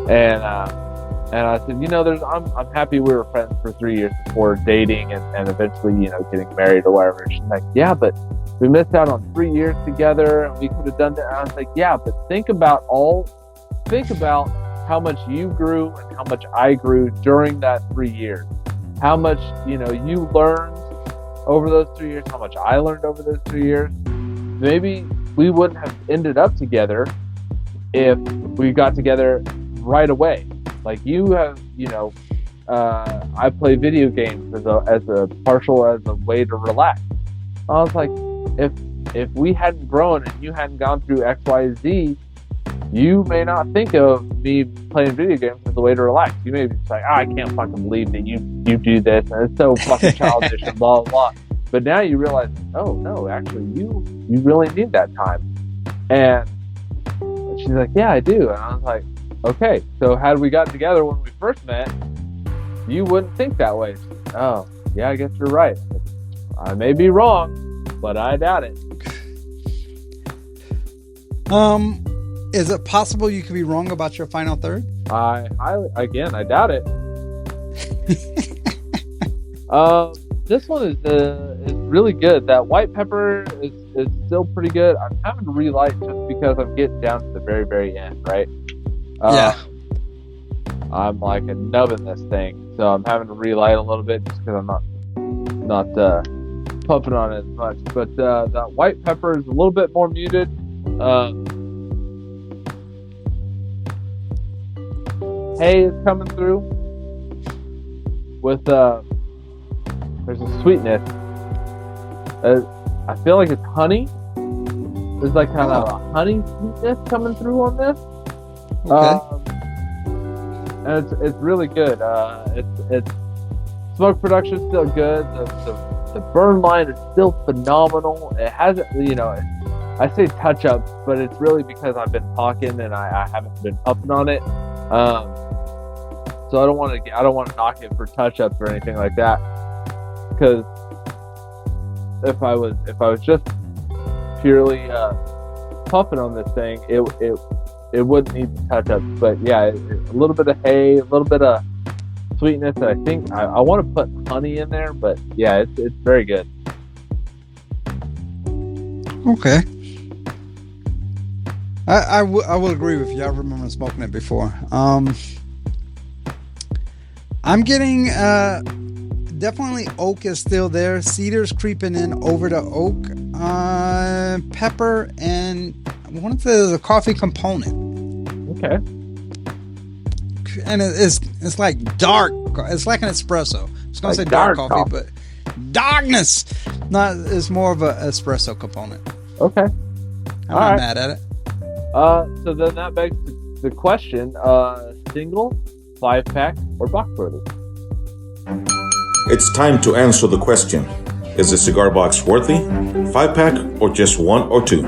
And I said, I'm happy we were friends for 3 years before dating and eventually, getting married or whatever. And she's like, yeah, but we missed out on 3 years together and we could have done that. And I was like, yeah, but think about how much you grew and how much I grew during that 3 years. How much, you learned over those 3 years, how much I learned over those 3 years. Maybe we wouldn't have ended up together if we got together right away. Like you have, I play video games as a way to relax. I was like, if we hadn't grown and you hadn't gone through X, Y, Z, you may not think of me playing video games as a way to relax. You may be like, I can't fucking believe that you do this, and it's so fucking childish and blah, blah, blah. But now you realize, oh, no, actually, you really need that time. And she's like, yeah, I do. And I was like, okay, so had we gotten together when we first met, you wouldn't think that way. Oh, yeah, I guess you're right. I may be wrong, but I doubt it. Is it possible you could be wrong about your final third? I doubt it. This one is really good. That white pepper is still pretty good. I'm having to relight just because I'm getting down to the very, very end, right? Yeah. I'm like nubbing this thing, so I'm having to relight a little bit just because I'm not puffing on it as much. But that white pepper is a little bit more muted. Hay is coming through with there's a sweetness. I feel like it's honey. There's like kind of a honey sweetness coming through on this. Okay. And it's really good. It's smoke production is still good. The burn line is still phenomenal. It hasn't, I say touch ups, but it's really because I've been talking and I haven't been upping on it. So I don't want to knock it for touch ups or anything like that. Because if I was just purely puffing on this thing, it wouldn't need the touch ups. But yeah, a little bit of hay, a little bit of sweetness. I think I want to put honey in there, but yeah, it's very good. Okay. I will agree with you. I remember smoking it before. I'm getting definitely oak is still there. Cedar's creeping in over the oak. Pepper and want to say there's a coffee component. Okay. And it's like dark. It's like an espresso. I was going to say dark coffee, but darkness. No, it's more of an espresso component. Okay. I'm not mad at it. So then that begs the question, single, 5-pack, or box worthy? It's time to answer the question. Is a cigar box worthy, 5-pack, or just 1 or 2?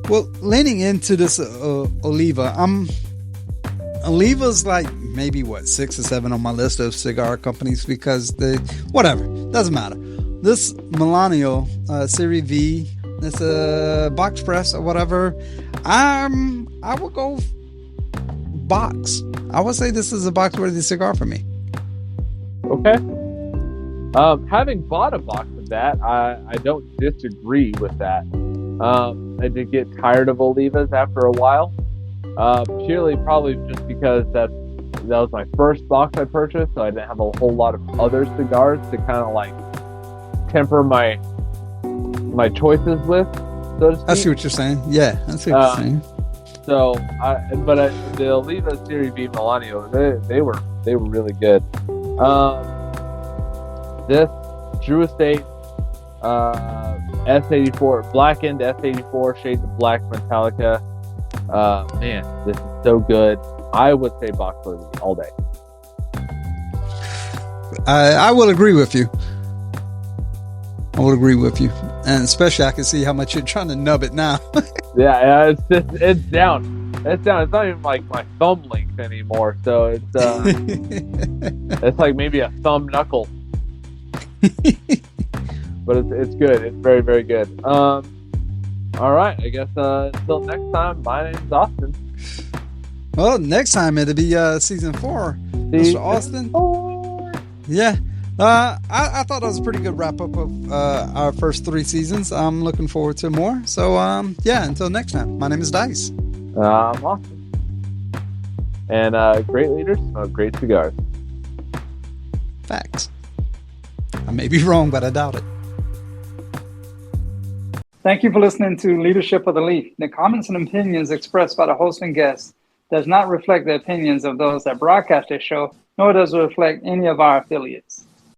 Well, leaning into this Oliva, Oliva's like maybe 6 or 7 on my list of cigar companies because whatever, doesn't matter. This Milano Series V, it's a box press or whatever. I would go box. I would say this is a box worthy cigar for me. Okay. Having bought a box of that, I don't disagree with that. I did get tired of Olivas after a while. Purely probably just because that was my first box I purchased, so I didn't have a whole lot of other cigars to kind of like temper my choices with, so to speak. I see what you're saying. Yeah, I see what you're saying. So, the Oliva Series V Milano, they were really good. This Drew Estate S84 blackened S84 shades of black Metallica. Man, this is so good. I would say box worthy all day. I will agree with you. And especially I can see how much you're trying to nub it now. Yeah, it's down. It's down. It's not even like my thumb length anymore. So it's it's like maybe a thumb knuckle. But it's good. It's very, very good. All right. I guess until next time, my name's Austin. Well, next time it'll be season 4. Mr. Austin. 4. Yeah. I thought that was a pretty good wrap up of our first 3 seasons. I'm looking forward to more. So yeah, until next time, my name is Dice. I'm Austin. And great leaders smoke great cigars. Facts. I may be wrong, but I doubt it. Thank you for listening to Leadership of the Leaf. The comments and opinions expressed by the host and guests does not reflect the opinions of those that broadcast this show, nor does it reflect any of our affiliates.